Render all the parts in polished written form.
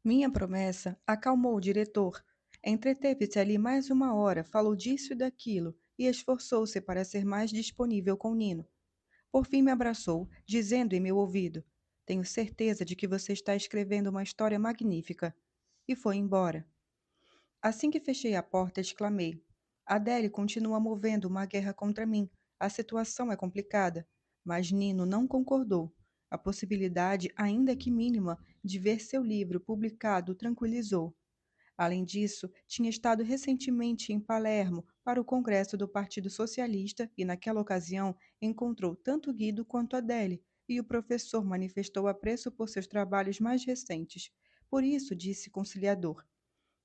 Minha promessa acalmou o diretor. Entreteve-se ali mais uma hora, falou disso e daquilo, e esforçou-se para ser mais disponível com Nino. Por fim me abraçou, dizendo em meu ouvido: Tenho certeza de que você está escrevendo uma história magnífica. E foi embora. Assim que fechei a porta, exclamei: Adele continua movendo uma guerra contra mim. A situação é complicada. Mas Nino não concordou. A possibilidade, ainda que mínima, de ver seu livro publicado o tranquilizou. Além disso, tinha estado recentemente em Palermo para o congresso do Partido Socialista e, naquela ocasião, encontrou tanto Guido quanto Adele, e o professor manifestou apreço por seus trabalhos mais recentes. Por isso, disse conciliador,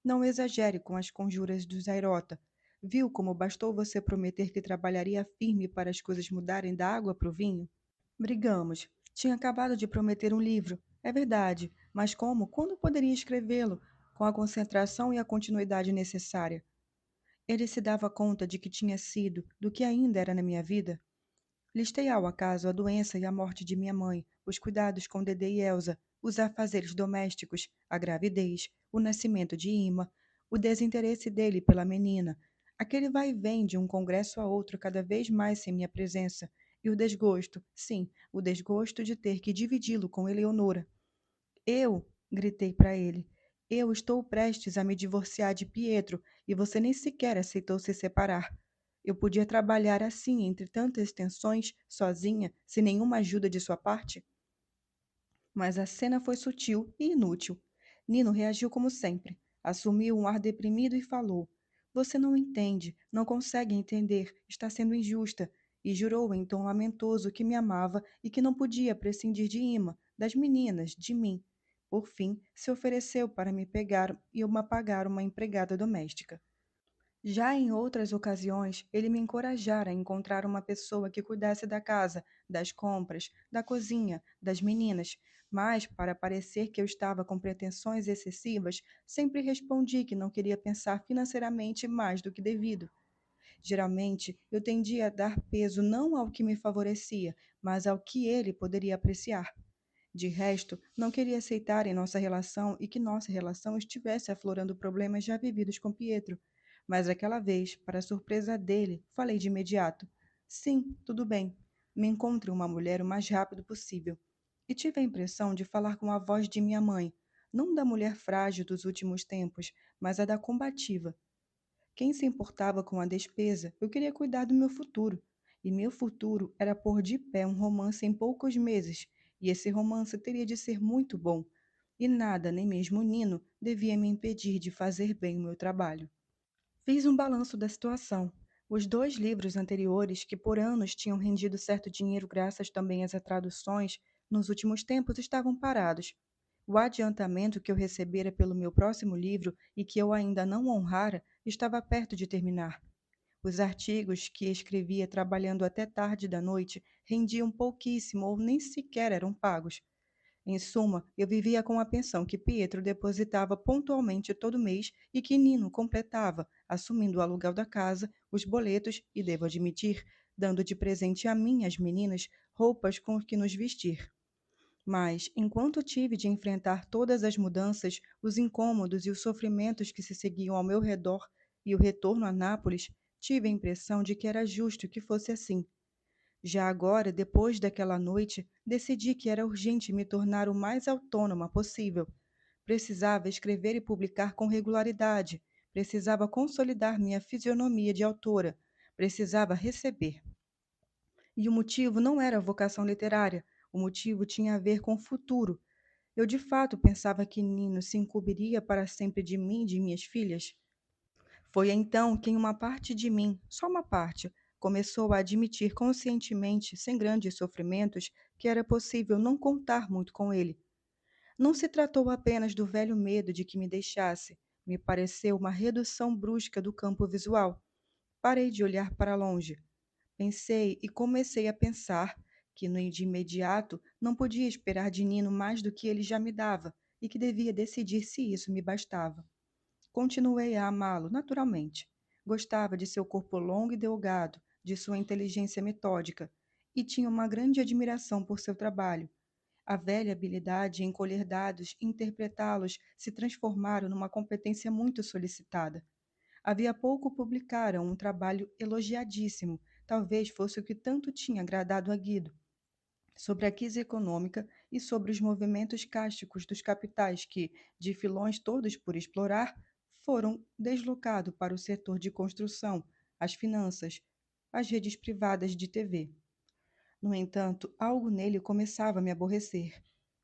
não exagere com as conjuras do Zairota. Viu como bastou você prometer que trabalharia firme para as coisas mudarem da água para o vinho? Brigamos. Tinha acabado de prometer um livro. É verdade, mas como? Quando poderia escrevê-lo? Com a concentração e a continuidade necessária. Ele se dava conta de que tinha sido, do que ainda era na minha vida. Listei ao acaso a doença e a morte de minha mãe, os cuidados com Dedê e Elsa, os afazeres domésticos, a gravidez, o nascimento de Ima, o desinteresse dele pela menina, aquele vai e vem de um congresso a outro cada vez mais sem minha presença, e o desgosto, sim, o desgosto de ter que dividi-lo com Eleonora. Eu, gritei para ele, eu estou prestes a me divorciar de Pietro e você nem sequer aceitou se separar. Eu podia trabalhar assim entre tantas tensões, sozinha, sem nenhuma ajuda de sua parte? Mas a cena foi sutil e inútil. Nino reagiu como sempre. Assumiu um ar deprimido e falou: Você não entende, não consegue entender, está sendo injusta. E jurou em tom lamentoso que me amava e que não podia prescindir de Ima, das meninas, de mim. Por fim, se ofereceu para me pegar e eu me pagar uma empregada doméstica. Já em outras ocasiões, ele me encorajara a encontrar uma pessoa que cuidasse da casa, das compras, da cozinha, das meninas, mas, para parecer que eu estava com pretensões excessivas, sempre respondi que não queria pensar financeiramente mais do que devido. Geralmente, eu tendia a dar peso não ao que me favorecia, mas ao que ele poderia apreciar. De resto, não queria aceitar em nossa relação e que nossa relação estivesse aflorando problemas já vividos com Pietro. Mas aquela vez, para a surpresa dele, falei de imediato: Sim, tudo bem. Me encontre uma mulher o mais rápido possível. E tive a impressão de falar com a voz de minha mãe, não da mulher frágil dos últimos tempos, mas a da combativa. Quem se importava com a despesa? Eu queria cuidar do meu futuro. E meu futuro era pôr de pé um romance em poucos meses, e esse romance teria de ser muito bom. E nada, nem mesmo o Nino, devia me impedir de fazer bem o meu trabalho. Fiz um balanço da situação. Os dois livros anteriores, que por anos tinham rendido certo dinheiro graças também às traduções, nos últimos tempos estavam parados. O adiantamento que eu recebera pelo meu próximo livro e que eu ainda não honrara estava perto de terminar. Os artigos que escrevia trabalhando até tarde da noite rendiam pouquíssimo ou nem sequer eram pagos. Em suma, eu vivia com a pensão que Pietro depositava pontualmente todo mês e que Nino completava, assumindo o aluguel da casa, os boletos e, devo admitir, dando de presente a mim e às meninas roupas com que nos vestir. Mas, enquanto tive de enfrentar todas as mudanças, os incômodos e os sofrimentos que se seguiam ao meu redor e o retorno a Nápoles, tive a impressão de que era justo que fosse assim. Já agora, depois daquela noite, decidi que era urgente me tornar o mais autônoma possível. Precisava escrever e publicar com regularidade, precisava consolidar minha fisionomia de autora, precisava receber. E o motivo não era a vocação literária, o motivo tinha a ver com o futuro. Eu de fato pensava que Nino se incumbiria para sempre de mim e de minhas filhas. Foi então que uma parte de mim, só uma parte, começou a admitir conscientemente, sem grandes sofrimentos, que era possível não contar muito com ele. Não se tratou apenas do velho medo de que me deixasse, me pareceu uma redução brusca do campo visual. Parei de olhar para longe. Pensei e comecei a pensar que, de imediato, não podia esperar de Nino mais do que ele já me dava e que devia decidir se isso me bastava. Continuei a amá-lo, naturalmente. Gostava de seu corpo longo e delgado, de sua inteligência metódica, e tinha uma grande admiração por seu trabalho. A velha habilidade em colher dados e interpretá-los se transformaram numa competência muito solicitada. Havia pouco publicaram um trabalho elogiadíssimo, talvez fosse o que tanto tinha agradado a Guido, sobre a crise econômica e sobre os movimentos cáusticos dos capitais que, de filões todos por explorar, foram deslocados para o setor de construção, as finanças, as redes privadas de TV. No entanto, algo nele começava a me aborrecer.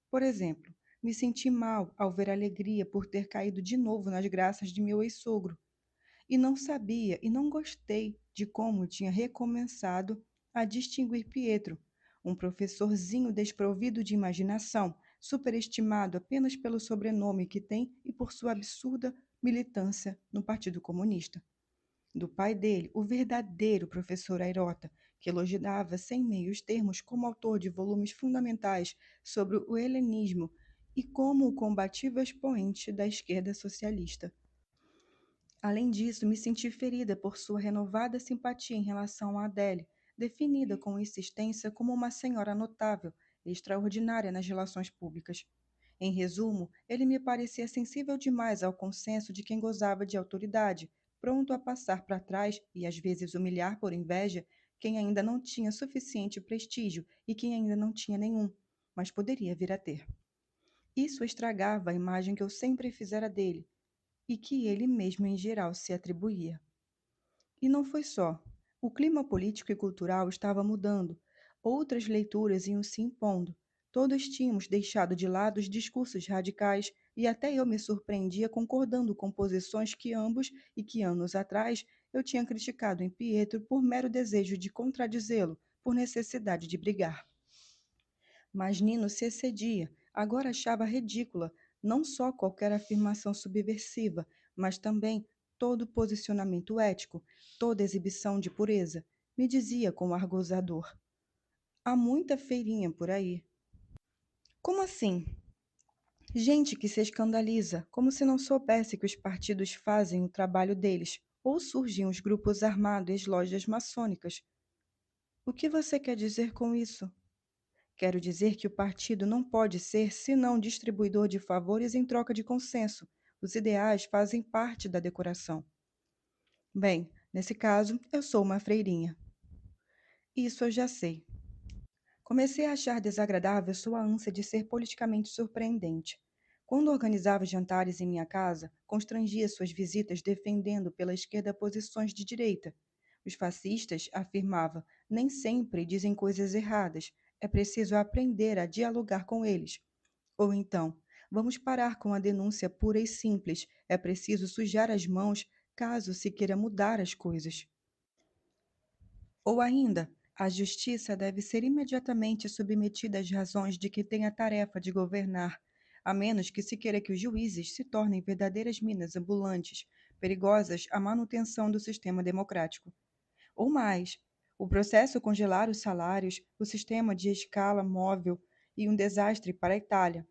Por exemplo, me senti mal ao ver a alegria por ter caído de novo nas graças de meu ex-sogro, e não sabia e não gostei de como tinha recomeçado a distinguir Pietro, um professorzinho desprovido de imaginação, superestimado apenas pelo sobrenome que tem e por sua absurda militância no Partido Comunista. Do pai dele, o verdadeiro professor Airota, que elogiava sem meios termos como autor de volumes fundamentais sobre o helenismo e como o combativo expoente da esquerda socialista. Além disso, me senti ferida por sua renovada simpatia em relação a Adele, definida com insistência como uma senhora notável e extraordinária nas relações públicas. Em resumo, ele me parecia sensível demais ao consenso de quem gozava de autoridade, pronto a passar para trás e às vezes humilhar por inveja quem ainda não tinha suficiente prestígio e quem ainda não tinha nenhum, mas poderia vir a ter. Isso estragava a imagem que eu sempre fizera dele e que ele mesmo em geral se atribuía. E não foi só. O clima político e cultural estava mudando. Outras leituras iam se impondo. Todos tínhamos deixado de lado os discursos radicais e até eu me surpreendia concordando com posições que ambos e que anos atrás eu tinha criticado em Pietro por mero desejo de contradizê-lo, por necessidade de brigar. Mas Nino se excedia, agora achava ridícula não só qualquer afirmação subversiva, mas também todo posicionamento ético, toda exibição de pureza. Me dizia com ar gozador: há muita feirinha por aí. Como assim? Gente que se escandaliza, como se não soubesse que os partidos fazem o trabalho deles, ou surgem os grupos armados e as lojas maçônicas. O que você quer dizer com isso? Quero dizer que o partido não pode ser senão distribuidor de favores em troca de consenso. Os ideais fazem parte da decoração. Bem, nesse caso, eu sou uma freirinha. Isso eu já sei. Comecei a achar desagradável sua ânsia de ser politicamente surpreendente. Quando organizava jantares em minha casa, constrangia suas visitas defendendo pela esquerda posições de direita. Os fascistas, afirmava, nem sempre dizem coisas erradas. É preciso aprender a dialogar com eles. Ou então, vamos parar com a denúncia pura e simples. É preciso sujar as mãos caso se queira mudar as coisas. Ou ainda, a justiça deve ser imediatamente submetida às razões de que tem a tarefa de governar, a menos que se queira que os juízes se tornem verdadeiras minas ambulantes, perigosas à manutenção do sistema democrático. Ou mais, o processo congelar os salários, o sistema de escala móvel e um desastre para a Itália.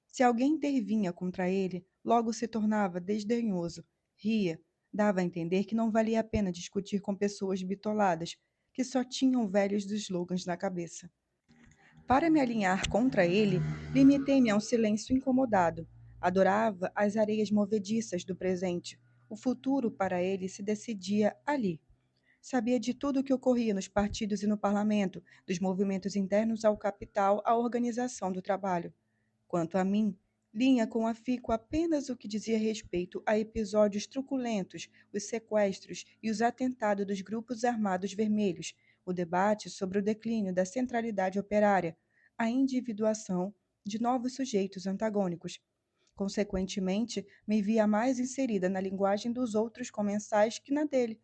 Se alguém intervinha contra ele, logo se tornava desdenhoso, ria, dava a entender que não valia a pena discutir com pessoas bitoladas, que só tinham velhos slogans na cabeça. Para me alinhar contra ele, limitei-me a um silêncio incomodado. Adorava as areias movediças do presente. O futuro para ele se decidia ali. Sabia de tudo o que ocorria nos partidos e no parlamento, dos movimentos internos ao capital, à organização do trabalho. Quanto a mim, linha com afinco apenas o que dizia respeito a episódios truculentos, os sequestros e os atentados dos grupos armados vermelhos, o debate sobre o declínio da centralidade operária, a individuação de novos sujeitos antagônicos. Consequentemente, me via mais inserida na linguagem dos outros comensais que na dele.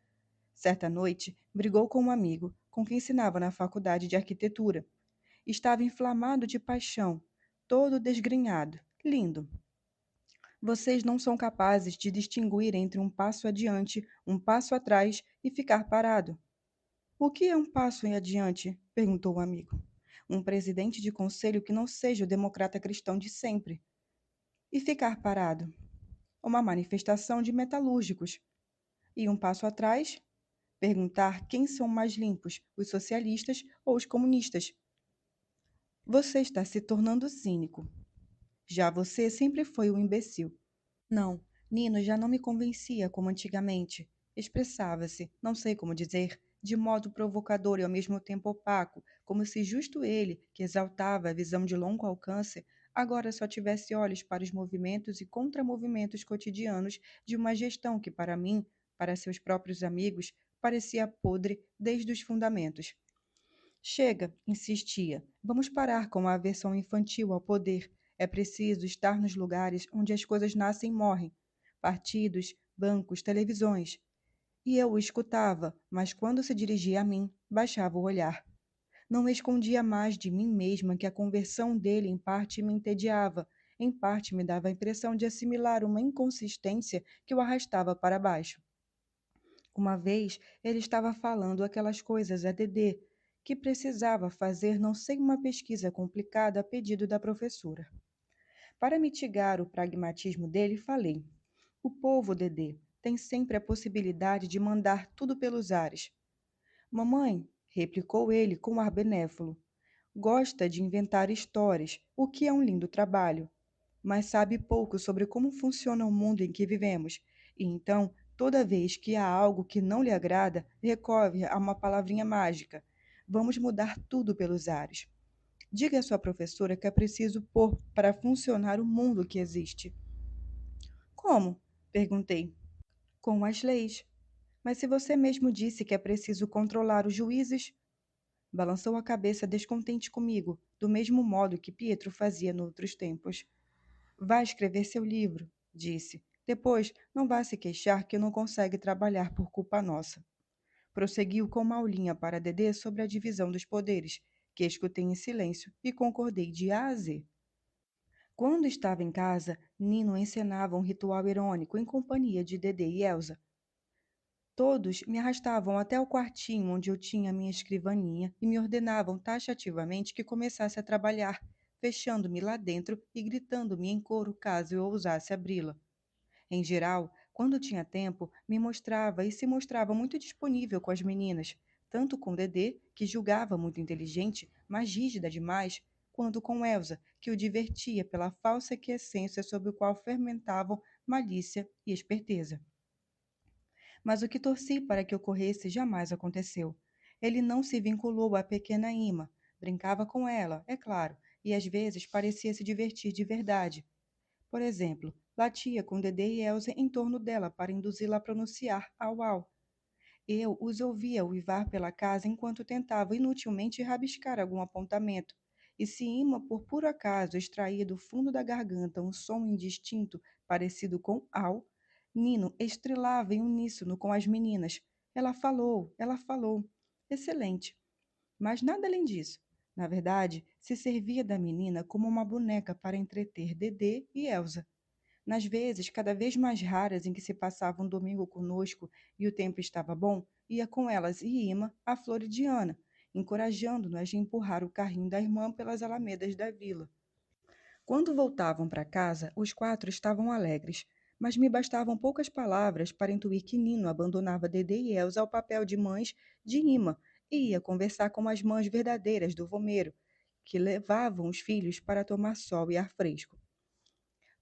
Certa noite, brigou com um amigo, com quem ensinava na faculdade de arquitetura. Estava inflamado de paixão, todo desgrenhado, lindo. Vocês não são capazes de distinguir entre um passo adiante, um passo atrás e ficar parado. O que é um passo em adiante? Perguntou o amigo. Um presidente de conselho que não seja o democrata cristão de sempre. E ficar parado? Uma manifestação de metalúrgicos. E um passo atrás? Perguntar quem são mais limpos, os socialistas ou os comunistas. Você está se tornando cínico. Já você sempre foi um imbecil. Não, Nino já não me convencia como antigamente. Expressava-se, não sei como dizer, de modo provocador e ao mesmo tempo opaco, como se justo ele, que exaltava a visão de longo alcance, agora só tivesse olhos para os movimentos e contramovimentos cotidianos de uma gestão que, para mim, para seus próprios amigos, parecia podre desde os fundamentos. Chega, insistia. Vamos parar com a aversão infantil ao poder. É preciso estar nos lugares onde as coisas nascem e morrem. Partidos, bancos, televisões. E eu o escutava, mas quando se dirigia a mim, baixava o olhar. Não me escondia mais de mim mesma que a conversão dele em parte me entediava, em parte me dava a impressão de assimilar uma inconsistência que o arrastava para baixo. Uma vez ele estava falando aquelas coisas a Dedê, que precisava fazer não sei uma pesquisa complicada a pedido da professora. Para mitigar o pragmatismo dele, falei: O povo, Dedê, tem sempre a possibilidade de mandar tudo pelos ares. Mamãe, replicou ele com ar benévolo, gosta de inventar histórias, o que é um lindo trabalho, mas sabe pouco sobre como funciona o mundo em que vivemos, e então, toda vez que há algo que não lhe agrada, recorre a uma palavrinha mágica. Vamos mudar tudo pelos ares. Diga à sua professora que é preciso pôr para funcionar o mundo que existe. Como? Perguntei. Com as leis. Mas se você mesmo disse que é preciso controlar os juízes, balançou a cabeça descontente comigo, do mesmo modo que Pietro fazia noutros tempos. Vá escrever seu livro, disse. Depois, não vá se queixar que não consegue trabalhar por culpa nossa. Prosseguiu com uma aulinha para Dedê sobre a divisão dos poderes, que escutei em silêncio e concordei de A a Z. Quando estava em casa, Nino encenava um ritual irônico em companhia de Dedê e Elsa. Todos me arrastavam até o quartinho onde eu tinha minha escrivaninha e me ordenavam taxativamente que começasse a trabalhar, fechando-me lá dentro e gritando-me em coro caso eu ousasse abri-la. Em geral, quando tinha tempo, me mostrava e se mostrava muito disponível com as meninas, tanto com Dedê, que julgava muito inteligente, mas rígida demais, quanto com Elsa, que o divertia pela falsa quiescência sob o qual fermentavam malícia e esperteza. Mas o que torci para que ocorresse jamais aconteceu. Ele não se vinculou à pequena Ima, brincava com ela, é claro, e às vezes parecia se divertir de verdade. Por exemplo, latia com Dedê e Elsa em torno dela para induzi-la a pronunciar au-au. Eu os ouvia uivar pela casa enquanto tentava inutilmente rabiscar algum apontamento. E se Ima, por puro acaso, extraía do fundo da garganta um som indistinto parecido com au, Nino estrelava em uníssono com as meninas. Ela falou, ela falou. Excelente. Mas nada além disso. Na verdade, se servia da menina como uma boneca para entreter Dedê e Elsa. Nas vezes cada vez mais raras em que se passava um domingo conosco e o tempo estava bom, ia com elas e Ima à Floridiana, encorajando-nos a empurrar o carrinho da irmã pelas alamedas da vila. Quando voltavam para casa, os quatro estavam alegres, mas me bastavam poucas palavras para intuir que Nino abandonava Dedê e Elsa ao papel de mães de Ima e ia conversar com as mães verdadeiras do Vomeiro, que levavam os filhos para tomar sol e ar fresco.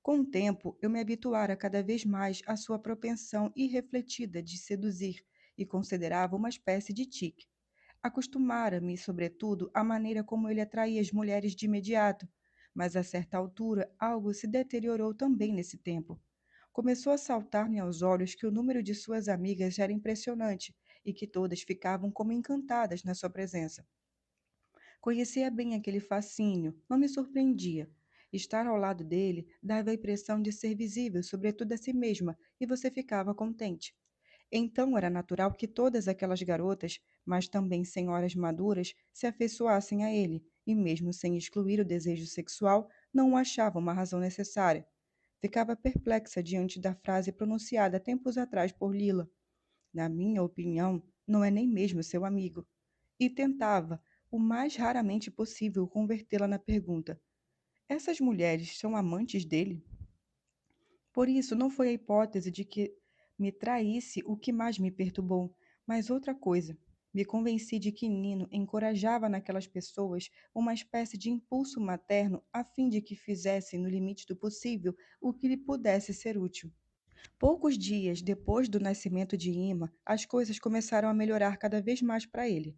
Com o tempo, eu me habituara cada vez mais à sua propensão irrefletida de seduzir e considerava uma espécie de tique. Acostumara-me, sobretudo, à maneira como ele atraía as mulheres de imediato, mas a certa altura algo se deteriorou também nesse tempo. Começou a saltar-me aos olhos que o número de suas amigas era impressionante e que todas ficavam como encantadas na sua presença. Conhecia bem aquele fascínio, não me surpreendia. Estar ao lado dele dava a impressão de ser visível, sobretudo a si mesma, e você ficava contente. Então era natural que todas aquelas garotas, mas também senhoras maduras, se afeiçoassem a ele, e mesmo sem excluir o desejo sexual, não o achavam uma razão necessária. Ficava perplexa diante da frase pronunciada tempos atrás por Lila. Na minha opinião, não é nem mesmo seu amigo. E tentava, o mais raramente possível, convertê-la na pergunta: essas mulheres são amantes dele? Por isso, não foi a hipótese de que me traísse o que mais me perturbou, mas outra coisa. Me convenci de que Nino encorajava naquelas pessoas uma espécie de impulso materno a fim de que fizessem, no limite do possível, o que lhe pudesse ser útil. Poucos dias depois do nascimento de Ima, as coisas começaram a melhorar cada vez mais para ele.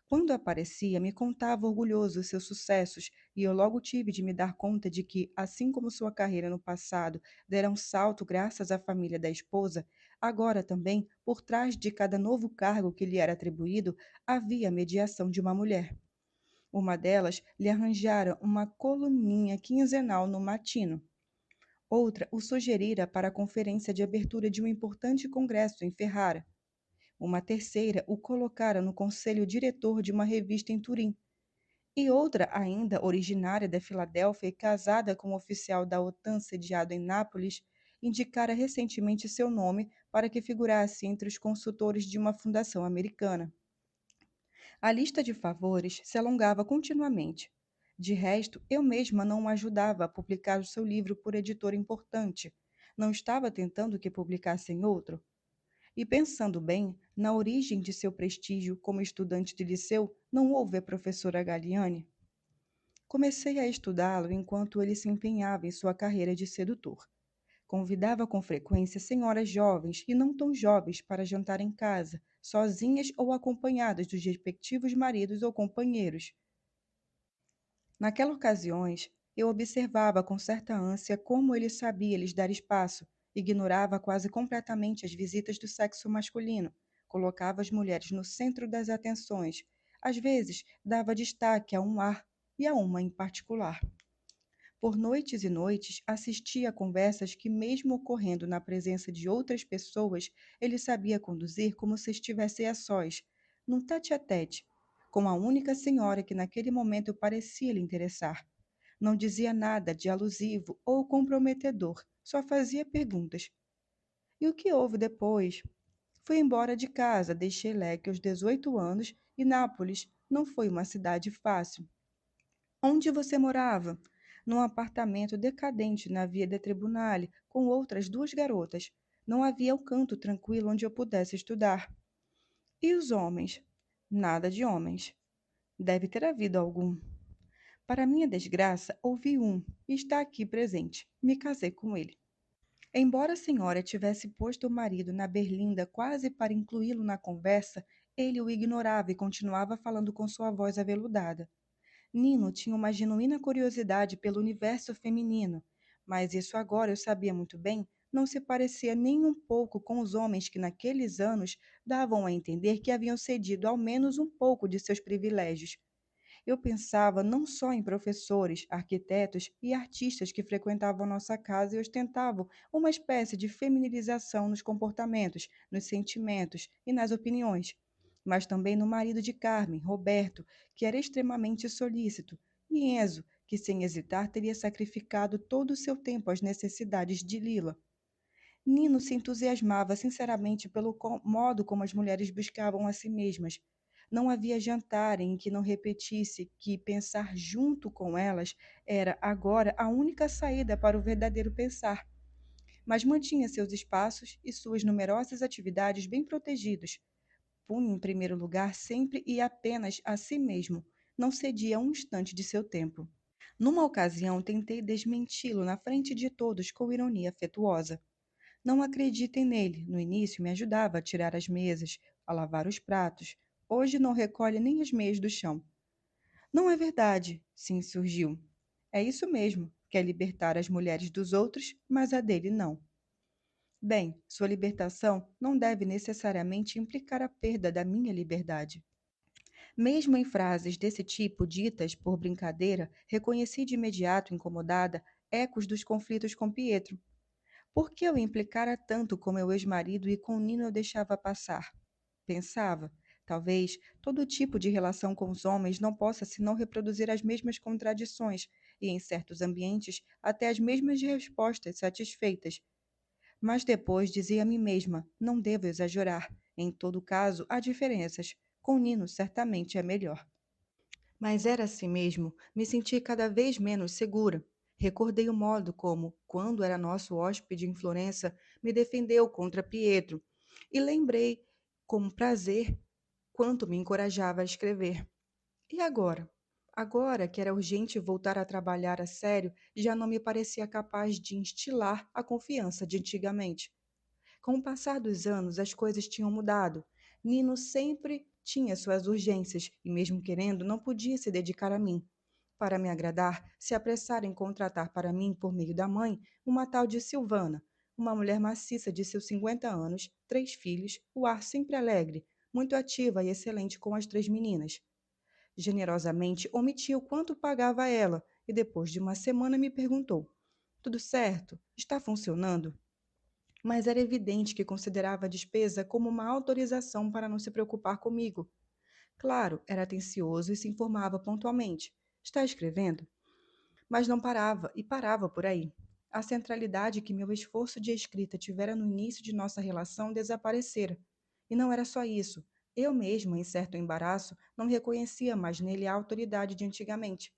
Quando aparecia, me contava orgulhoso os seus sucessos, e eu logo tive de me dar conta de que, assim como sua carreira no passado dera um salto graças à família da esposa, agora também, por trás de cada novo cargo que lhe era atribuído, havia a mediação de uma mulher. Uma delas lhe arranjara uma coluninha quinzenal no Matino. Outra o sugerira para a conferência de abertura de um importante congresso em Ferrara. Uma terceira o colocara no conselho diretor de uma revista em Turim. E outra ainda, originária da Filadélfia e casada com um oficial da OTAN sediado em Nápoles, indicara recentemente seu nome para que figurasse entre os consultores de uma fundação americana. A lista de favores se alongava continuamente. De resto, eu mesma não o ajudava a publicar o seu livro por editora importante. Não estava tentando que publicasse em outro? E pensando bem, na origem de seu prestígio como estudante de liceu, não houve a professora Galliani? Comecei a estudá-lo enquanto ele se empenhava em sua carreira de sedutor. Convidava com frequência senhoras jovens e não tão jovens para jantar em casa, sozinhas ou acompanhadas dos respectivos maridos ou companheiros. Naquelas ocasiões, eu observava com certa ânsia como ele sabia lhes dar espaço, ignorava quase completamente as visitas do sexo masculino, colocava as mulheres no centro das atenções, às vezes dava destaque a um ar e a uma em particular. Por noites e noites, assistia a conversas que, mesmo ocorrendo na presença de outras pessoas, ele sabia conduzir como se estivesse a sós, num tete-a-tete, com a única senhora que naquele momento parecia lhe interessar. Não dizia nada de alusivo ou comprometedor, só fazia perguntas. E o que houve depois? Fui embora de casa, deixei Leque aos 18 anos e Nápoles não foi uma cidade fácil. Onde você morava? Num apartamento decadente na Via de Tribunale, com outras duas garotas. Não havia um canto tranquilo onde eu pudesse estudar. E os homens? Nada de homens. Deve ter havido algum. Para minha desgraça, houve um, e está aqui presente. Me casei com ele. Embora a senhora tivesse posto o marido na berlinda quase para incluí-lo na conversa, ele o ignorava e continuava falando com sua voz aveludada. Nino tinha uma genuína curiosidade pelo universo feminino, mas isso agora eu sabia muito bem, não se parecia nem um pouco com os homens que naqueles anos davam a entender que haviam cedido ao menos um pouco de seus privilégios. Eu pensava não só em professores, arquitetos e artistas que frequentavam nossa casa e ostentavam uma espécie de feminilização nos comportamentos, nos sentimentos e nas opiniões, mas também no marido de Carmen, Roberto, que era extremamente solícito, e Enzo, que sem hesitar teria sacrificado todo o seu tempo às necessidades de Lila. Nino se entusiasmava sinceramente pelo modo como as mulheres buscavam a si mesmas. Não havia jantar em que não repetisse que pensar junto com elas era agora a única saída para o verdadeiro pensar, mas mantinha seus espaços e suas numerosas atividades bem protegidos. Punha em primeiro lugar sempre e apenas a si mesmo, não cedia um instante de seu tempo. Numa ocasião, tentei desmenti-lo na frente de todos com ironia afetuosa. Não acreditem nele. No início me ajudava a tirar as mesas, a lavar os pratos. Hoje não recolhe nem as meias do chão. Não é verdade, se insurgiu. É isso mesmo. Quer libertar as mulheres dos outros, mas a dele não. Bem, sua libertação não deve necessariamente implicar a perda da minha liberdade. Mesmo em frases desse tipo, ditas por brincadeira, reconheci de imediato, incomodada, ecos dos conflitos com Pietro. Por que eu implicara tanto com meu ex-marido e com Nino eu deixava passar? Pensava, talvez todo tipo de relação com os homens não possa senão reproduzir as mesmas contradições e, em certos ambientes, até as mesmas respostas satisfeitas. Mas depois dizia a mim mesma, não devo exagerar. Em todo caso, há diferenças. Com Nino certamente é melhor. Mas era assim mesmo, me senti cada vez menos segura. Recordei o modo como, quando era nosso hóspede em Florença, me defendeu contra Pietro, e lembrei com prazer quanto me encorajava a escrever. E agora? Agora que era urgente voltar a trabalhar a sério, já não me parecia capaz de instilar a confiança de antigamente. Com o passar dos anos, as coisas tinham mudado. Nino sempre tinha suas urgências e, mesmo querendo, não podia se dedicar a mim. Para me agradar, se apressaram em contratar para mim, por meio da mãe, uma tal de Silvana, uma mulher maciça de seus 50 anos, 3 filhos, o ar sempre alegre, muito ativa e excelente com as 3 meninas. Generosamente omitiu quanto pagava a ela e, depois de uma semana, me perguntou: tudo certo? Está funcionando? Mas era evidente que considerava a despesa como uma autorização para não se preocupar comigo. Claro, era atencioso e se informava pontualmente. Está escrevendo? Mas não parava e parava por aí. A centralidade que meu esforço de escrita tivera no início de nossa relação desaparecera. E não era só isso. Eu mesma, em certo embaraço, não reconhecia mais nele a autoridade de antigamente.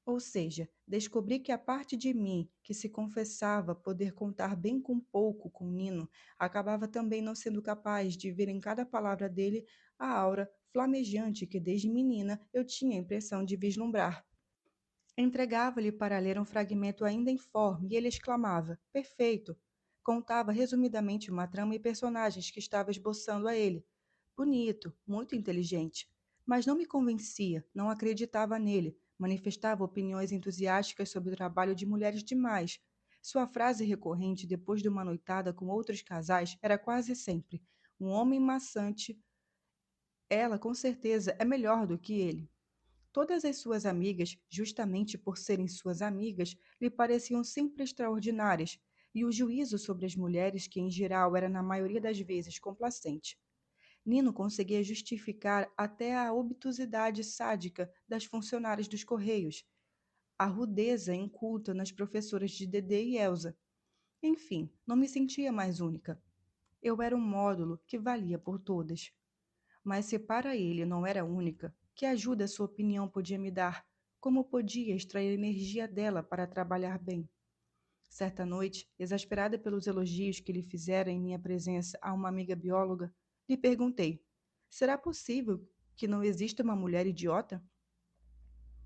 Ou seja, descobri que a parte de mim que se confessava poder contar bem com pouco com Nino acabava também não sendo capaz de ver em cada palavra dele a aura flamejante que desde menina eu tinha a impressão de vislumbrar. Entregava-lhe para ler um fragmento ainda informe e ele exclamava: perfeito! Contava resumidamente uma trama e personagens que estava esboçando a ele. Bonito, muito inteligente. Mas não me convencia, não acreditava nele, manifestava opiniões entusiásticas sobre o trabalho de mulheres demais. Sua frase recorrente depois de uma noitada com outros casais era quase sempre: um homem maçante, ela com certeza é melhor do que ele. Todas as suas amigas, justamente por serem suas amigas, lhe pareciam sempre extraordinárias, e o juízo sobre as mulheres, que em geral era na maioria das vezes complacente. Nino conseguia justificar até a obtusidade sádica das funcionárias dos Correios, a rudeza inculta nas professoras de Dedê e Elsa. Enfim, não me sentia mais única. Eu era um módulo que valia por todas. Mas se para ele não era única, que ajuda sua opinião podia me dar? Como podia extrair energia dela para trabalhar bem? Certa noite, exasperada pelos elogios que lhe fizera em minha presença a uma amiga bióloga, lhe perguntei: será possível que não exista uma mulher idiota?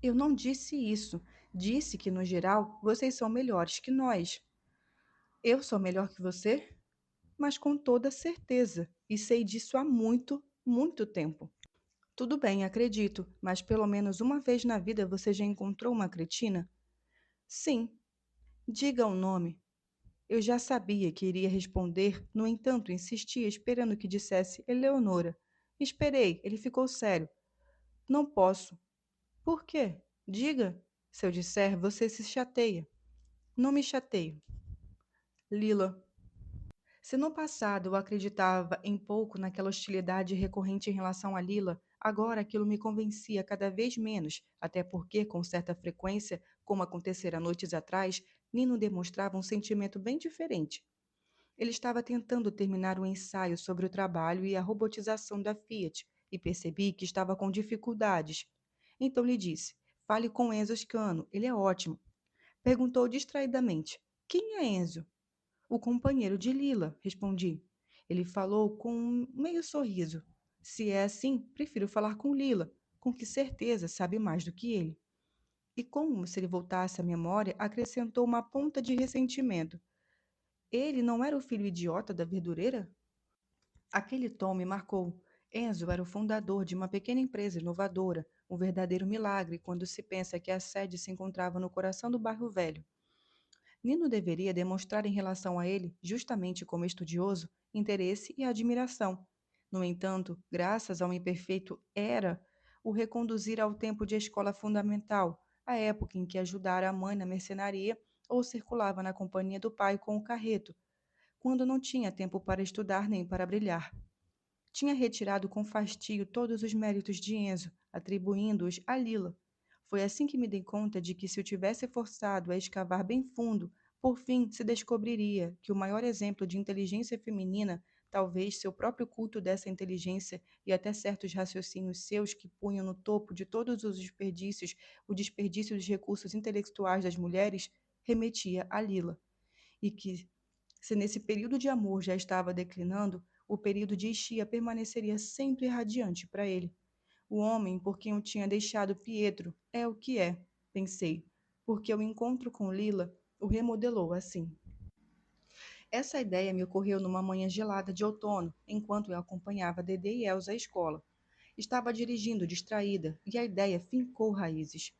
Eu não disse isso. Disse que, no geral, vocês são melhores que nós. Eu sou melhor que você? Mas com toda certeza, e sei disso há muito, muito tempo. Tudo bem, acredito, mas pelo menos uma vez na vida você já encontrou uma cretina? Sim. Diga o nome. Eu já sabia que iria responder, no entanto, insistia, esperando que dissesse Eleonora. Esperei, ele ficou sério. Não posso. Por quê? Diga. Se eu disser, você se chateia. Não me chateio. Lila. Se no passado eu acreditava em pouco naquela hostilidade recorrente em relação a Lila, agora aquilo me convencia cada vez menos, até porque, com certa frequência, como acontecera noites atrás, Nino demonstrava um sentimento bem diferente. Ele estava tentando terminar o ensaio sobre o trabalho e a robotização da Fiat, e percebi que estava com dificuldades. Então lhe disse: fale com Enzo Scano, ele é ótimo. Perguntou distraidamente: quem é Enzo? O companheiro de Lila, respondi. Ele falou com um meio sorriso. Se é assim, prefiro falar com Lila, com que certeza sabe mais do que ele. E como se ele voltasse à memória, acrescentou uma ponta de ressentimento. Ele não era o filho idiota da verdureira? Aquele tom me marcou. Enzo era o fundador de uma pequena empresa inovadora, um verdadeiro milagre quando se pensa que a sede se encontrava no coração do bairro velho. Nino deveria demonstrar em relação a ele, justamente como estudioso, interesse e admiração. No entanto, graças ao imperfeito era, o reconduzir ao tempo de escola fundamental, a época em que ajudara a mãe na mercenaria ou circulava na companhia do pai com o carreto, quando não tinha tempo para estudar nem para brilhar. Tinha retirado com fastio todos os méritos de Enzo, atribuindo-os a Lila. Foi assim que me dei conta de que, se o tivesse forçado a escavar bem fundo, por fim se descobriria que o maior exemplo de inteligência feminina, talvez seu próprio culto dessa inteligência e até certos raciocínios seus que punham no topo de todos os desperdícios o desperdício dos recursos intelectuais das mulheres, remetia a Lila. E que, se nesse período de amor já estava declinando, o período de Ischia permaneceria sempre radiante para ele. O homem por quem eu tinha deixado Pietro é o que é, pensei, porque o encontro com Lila o remodelou assim. Essa ideia me ocorreu numa manhã gelada de outono, enquanto eu acompanhava Dedê e Elsa à escola. Estava dirigindo distraída e a ideia fincou raízes.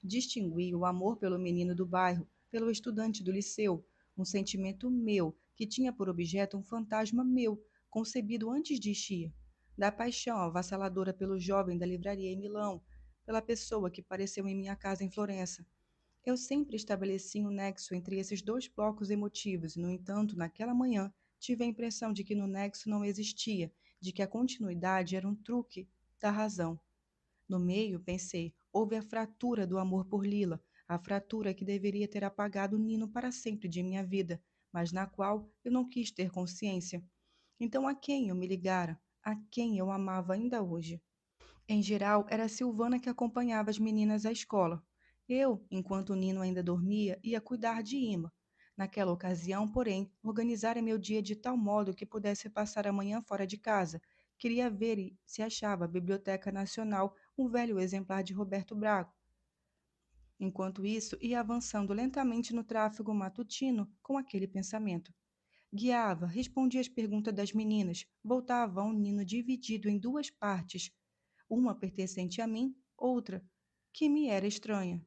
Distingui o amor pelo menino do bairro, pelo estudante do liceu, um sentimento meu, que tinha por objeto um fantasma meu, concebido antes de Xia. Da paixão avassaladora pelo jovem da livraria em Milão, pela pessoa que apareceu em minha casa em Florença. Eu sempre estabeleci um nexo entre esses dois blocos emotivos e, no entanto, naquela manhã, tive a impressão de que no nexo não existia, de que a continuidade era um truque da razão. No meio, pensei, houve a fratura do amor por Lila, a fratura que deveria ter apagado Nino para sempre de minha vida, mas na qual eu não quis ter consciência. Então a quem eu me ligara? A quem eu amava ainda hoje? Em geral, era Silvana que acompanhava as meninas à escola. Eu, enquanto o Nino ainda dormia, ia cuidar de Ima. Naquela ocasião, porém, organizara meu dia de tal modo que pudesse passar a manhã fora de casa. Queria ver se achava a Biblioteca Nacional um velho exemplar de Roberto Braga. Enquanto isso, ia avançando lentamente no tráfego matutino com aquele pensamento. Guiava, respondia às perguntas das meninas, voltava a um Nino dividido em duas partes, uma pertencente a mim, outra, que me era estranha.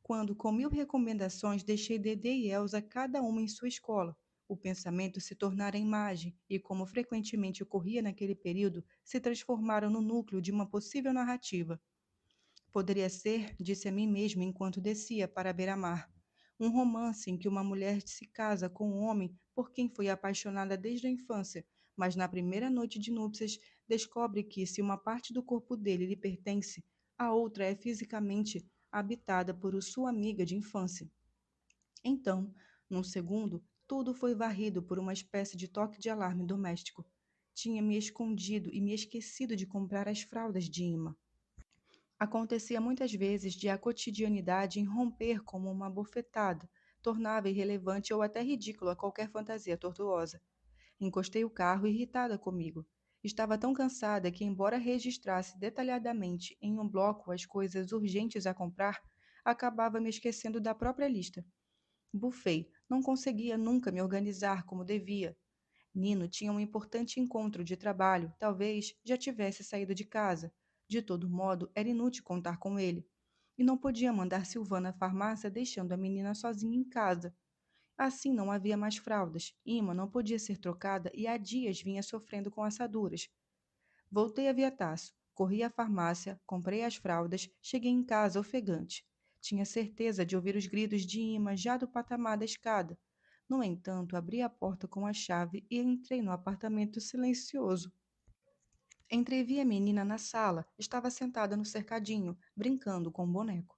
Quando, com 1000 recomendações, deixei Dedê e Elsa cada uma em sua escola, o pensamento se tornara imagem e, como frequentemente ocorria naquele período, se transformaram no núcleo de uma possível narrativa. Poderia ser, disse a mim mesmo enquanto descia para a beira-mar, um romance em que uma mulher se casa com um homem por quem foi apaixonada desde a infância, mas na primeira noite de núpcias descobre que, se uma parte do corpo dele lhe pertence, a outra é fisicamente habitada por sua amiga de infância. Então, num segundo, tudo foi varrido por uma espécie de toque de alarme doméstico. Tinha me escondido e me esquecido de comprar as fraldas de Ima. Acontecia muitas vezes de a cotidianidade irromper como uma bofetada, tornava irrelevante ou até ridícula qualquer fantasia tortuosa. Encostei o carro irritada comigo. Estava tão cansada que, embora registrasse detalhadamente em um bloco as coisas urgentes a comprar, acabava me esquecendo da própria lista. Bufei, não conseguia nunca me organizar como devia. Nino tinha um importante encontro de trabalho, talvez já tivesse saído de casa. De todo modo, era inútil contar com ele. E não podia mandar Silvana à farmácia deixando a menina sozinha em casa. Assim não havia mais fraldas. Ima não podia ser trocada e há dias vinha sofrendo com assaduras. Voltei a Viataço, corri à farmácia, comprei as fraldas, cheguei em casa ofegante. Tinha certeza de ouvir os gritos de Ima já do patamar da escada. No entanto, abri a porta com a chave e entrei no apartamento silencioso. Entrevi a menina na sala, estava sentada no cercadinho, brincando com um boneco.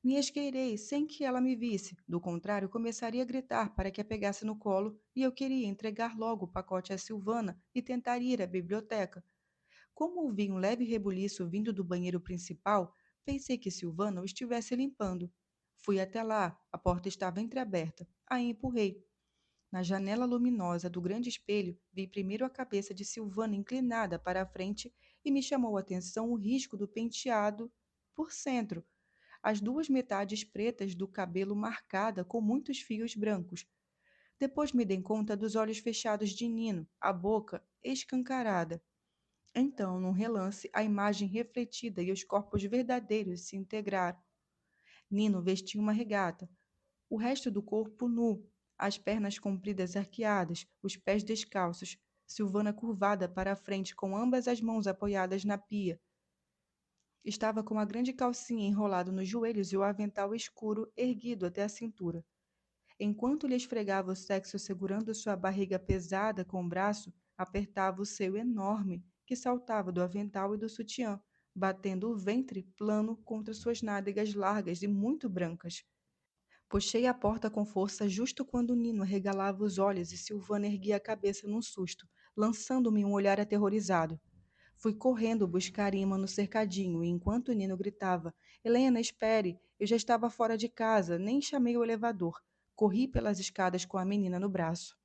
Me esgueirei sem que ela me visse, do contrário, começaria a gritar para que a pegasse no colo e eu queria entregar logo o pacote a Silvana e tentar ir à biblioteca. Como ouvi um leve rebuliço vindo do banheiro principal, pensei que Silvana o estivesse limpando. Fui até lá, a porta estava entreaberta. Aí empurrei. Na janela luminosa do grande espelho, vi primeiro a cabeça de Silvana inclinada para a frente e me chamou a atenção o risco do penteado por centro, as duas metades pretas do cabelo marcada com muitos fios brancos. Depois me dei conta dos olhos fechados de Nino, a boca escancarada. Então, num relance, a imagem refletida e os corpos verdadeiros se integraram. Nino vestia uma regata, o resto do corpo nu, as pernas compridas arqueadas, os pés descalços, Silvana curvada para a frente com ambas as mãos apoiadas na pia. Estava com a grande calcinha enrolada nos joelhos e o avental escuro erguido até a cintura. Enquanto lhe esfregava o sexo segurando sua barriga pesada com o braço, apertava o seio enorme que saltava do avental e do sutiã, batendo o ventre plano contra suas nádegas largas e muito brancas. Puxei a porta com força justo quando Nino arregalava os olhos e Silvana erguia a cabeça num susto, lançando-me um olhar aterrorizado. Fui correndo buscar Ima no cercadinho e enquanto Nino gritava, Helena, espere! Eu já estava fora de casa, nem chamei o elevador. Corri pelas escadas com a menina no braço.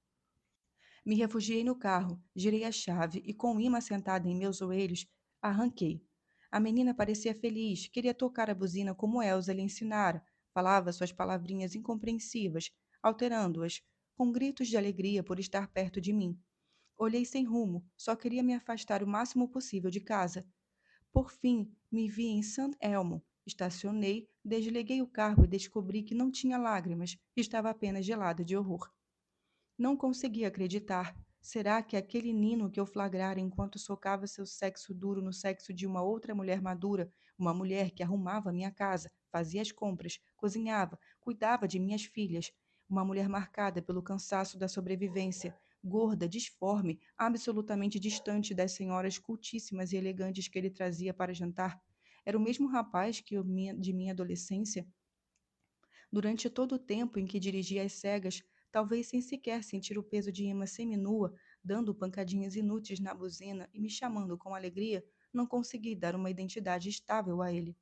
Me refugiei no carro, girei a chave e, com o imã sentada em meus joelhos, arranquei. A menina parecia feliz, queria tocar a buzina como Elsa lhe ensinara, falava suas palavrinhas incompreensivas, alterando-as, com gritos de alegria por estar perto de mim. Olhei sem rumo, só queria me afastar o máximo possível de casa. Por fim, me vi em St. Elmo. Estacionei, desliguei o carro e descobri que não tinha lágrimas, estava apenas gelada de horror. Não conseguia acreditar. Será que aquele Nino que eu flagrara enquanto socava seu sexo duro no sexo de uma outra mulher madura, uma mulher que arrumava minha casa, fazia as compras, cozinhava, cuidava de minhas filhas, uma mulher marcada pelo cansaço da sobrevivência, gorda, disforme, absolutamente distante das senhoras cultíssimas e elegantes que ele trazia para jantar? Era o mesmo rapaz de minha adolescência? Durante todo o tempo em que dirigia às cegas, talvez sem sequer sentir o peso de Emma seminua, dando pancadinhas inúteis na buzina e me chamando com alegria, não consegui dar uma identidade estável a ele.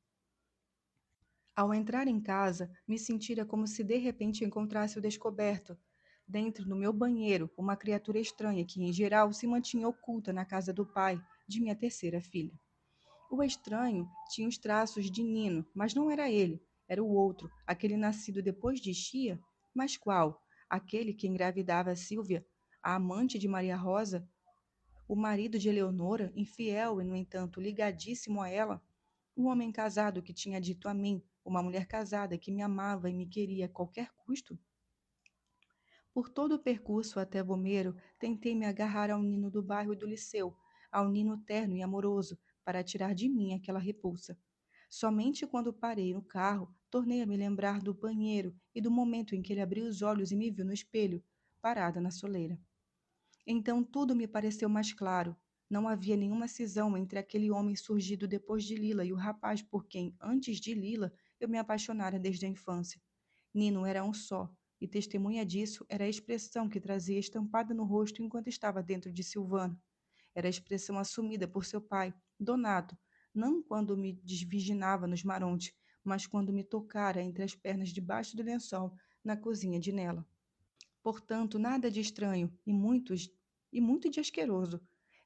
Ao entrar em casa, me sentira como se de repente encontrasse o descoberto. Dentro do meu banheiro, uma criatura estranha que, em geral, se mantinha oculta na casa do pai, de minha terceira filha. O estranho tinha os traços de Nino, mas não era ele, era o outro, aquele nascido depois de Chia. Mas qual? Aquele que engravidava a Sílvia, a amante de Maria Rosa, o marido de Eleonora, infiel e, no entanto, ligadíssimo a ela, o homem casado que tinha dito a mim, uma mulher casada que me amava e me queria a qualquer custo? Por todo o percurso até Vomeiro, tentei me agarrar ao Nino do bairro e do Liceu, ao Nino terno e amoroso, para tirar de mim aquela repulsa. Somente quando parei no carro, tornei a me lembrar do banheiro e do momento em que ele abriu os olhos e me viu no espelho, parada na soleira. Então tudo me pareceu mais claro. Não havia nenhuma cisão entre aquele homem surgido depois de Lila e o rapaz por quem, antes de Lila, eu me apaixonara desde a infância. Nino era um só, e testemunha disso era a expressão que trazia estampada no rosto enquanto estava dentro de Silvana. Era a expressão assumida por seu pai, Donato, não quando me desvirginava nos marontes, mas quando me tocara entre as pernas debaixo do lençol, na cozinha de Nela. Portanto, nada de estranho e muito de asqueroso.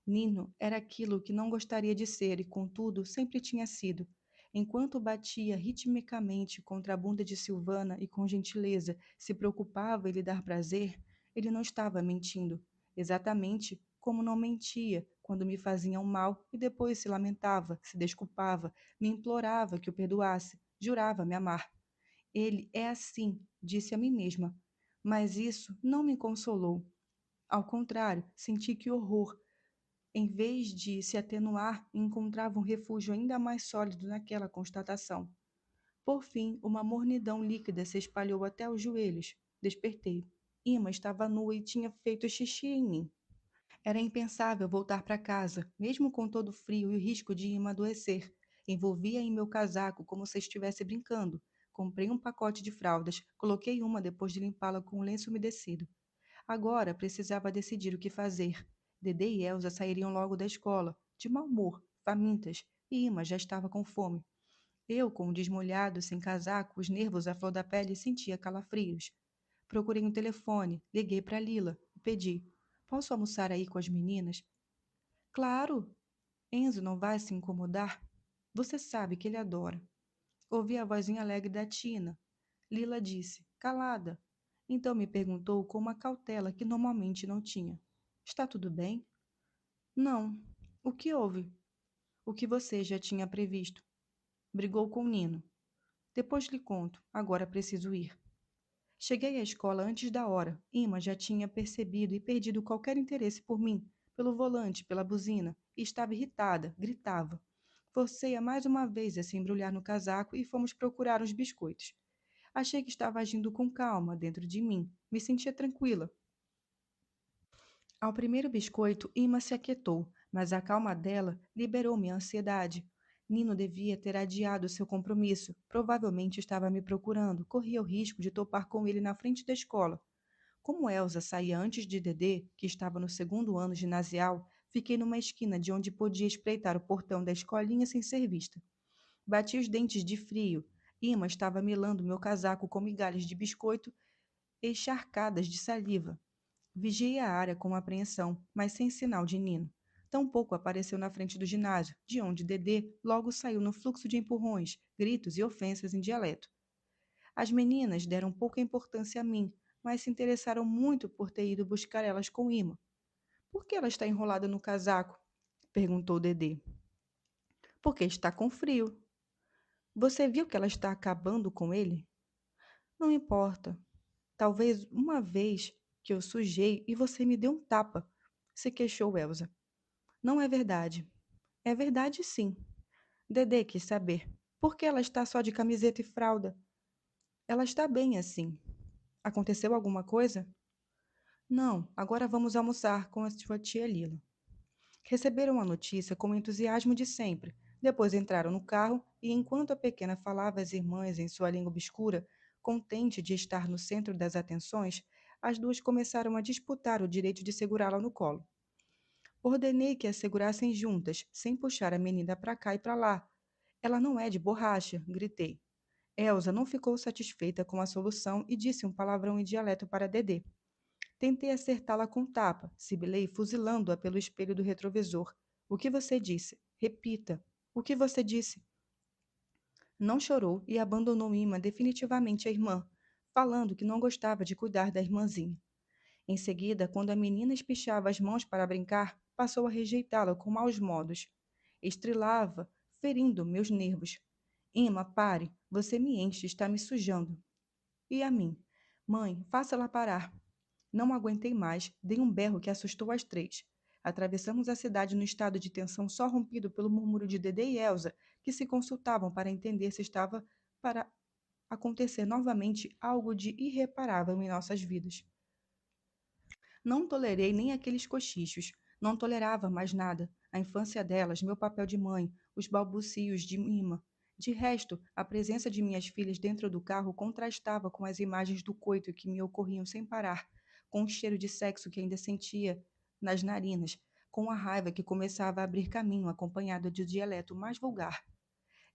Nino era aquilo que não gostaria de ser e, contudo, sempre tinha sido. Enquanto batia ritmicamente contra a bunda de Silvana e com gentileza se preocupava em lhe dar prazer, ele não estava mentindo. Exatamente como não mentia quando me faziam mal e depois se lamentava, se desculpava, me implorava que o perdoasse, jurava me amar. Ele é assim, disse a mim mesma. Mas isso não me consolou. Ao contrário, senti que o horror, em vez de se atenuar, encontrava um refúgio ainda mais sólido naquela constatação. Por fim, uma mornidão líquida se espalhou até os joelhos. Despertei. Ima estava nua e tinha feito xixi em mim. Era impensável voltar para casa, mesmo com todo o frio e o risco de Ima adoecer. Envolvia em meu casaco como se estivesse brincando. Comprei um pacote de fraldas, coloquei uma depois de limpá-la com um lenço umedecido. Agora precisava decidir o que fazer. Dedê e Elsa sairiam logo da escola, de mau humor, famintas, e Ima já estava com fome. Eu, com o desmolhado, sem casaco, os nervos à flor da pele, sentia calafrios. Procurei um telefone, liguei para Lila e pedi: Posso almoçar aí com as meninas? Claro! Enzo não vai se incomodar? Você sabe que ele adora. Ouvi a vozinha alegre da Tina. Lila disse, calada. Então me perguntou com uma cautela que normalmente não tinha. Está tudo bem? Não. O que houve? O que você já tinha previsto. Brigou com Nino. Depois lhe conto. Agora preciso ir. Cheguei à escola antes da hora. Ima já tinha percebido e perdido qualquer interesse por mim, pelo volante, pela buzina, e estava irritada, gritava. Forcei-a mais uma vez a se embrulhar no casaco e fomos procurar os biscoitos. Achei que estava agindo com calma dentro de mim. Me sentia tranquila. Ao primeiro biscoito, Ima se aquietou, mas a calma dela liberou minha ansiedade. Nino devia ter adiado seu compromisso. Provavelmente estava me procurando. Corria o risco de topar com ele na frente da escola. Como Elsa saía antes de Dedê, que estava no segundo ano ginasial, fiquei numa esquina de onde podia espreitar o portão da escolinha sem ser vista. Bati os dentes de frio. Ima estava melando meu casaco com migalhas de biscoito encharcadas de saliva. Vigiei a área com apreensão, mas sem sinal de Nino. Tampouco apareceu na frente do ginásio, de onde Dedê logo saiu no fluxo de empurrões, gritos e ofensas em dialeto. As meninas deram pouca importância a mim, mas se interessaram muito por ter ido buscar elas com imã. Por que ela está enrolada no casaco? Perguntou Dedê. Porque está com frio. Você viu que ela está acabando com ele? Não importa. Talvez uma vez que eu sujei e você me deu um tapa, se queixou Elsa. Não é verdade. É verdade, sim. Dedê quis saber. Por que ela está só de camiseta e fralda? Ela está bem assim. Aconteceu alguma coisa? Não, agora vamos almoçar com a sua tia Lila. Receberam a notícia com o entusiasmo de sempre. Depois entraram no carro e, enquanto a pequena falava às irmãs em sua língua obscura, contente de estar no centro das atenções, as duas começaram a disputar o direito de segurá-la no colo. Ordenei que a segurassem juntas, sem puxar a menina para cá e para lá. Ela não é de borracha, gritei. Elsa não ficou satisfeita com a solução e disse um palavrão em dialeto para Dedê. Tentei acertá-la com tapa, sibilei fuzilando-a pelo espelho do retrovisor. O que você disse? Repita. O que você disse? Não chorou e abandonou Ima definitivamente a irmã, falando que não gostava de cuidar da irmãzinha. Em seguida, quando a menina espichava as mãos para brincar, passou a rejeitá-la com maus modos. Estrilava, ferindo meus nervos. Ima, pare, você me enche, está me sujando. E a mim? Mãe, faça-la parar. Não aguentei mais, dei um berro que assustou as três. Atravessamos a cidade no estado de tensão só rompido pelo murmúrio de Dedê e Elsa, que se consultavam para entender se estava para acontecer novamente algo de irreparável em nossas vidas. Não tolerei nem aqueles cochichos. Não tolerava mais nada. A infância delas, meu papel de mãe, os balbucios de Mima. De resto, a presença de minhas filhas dentro do carro contrastava com as imagens do coito que me ocorriam sem parar, com o cheiro de sexo que ainda sentia nas narinas, com a raiva que começava a abrir caminho acompanhada de dialeto mais vulgar.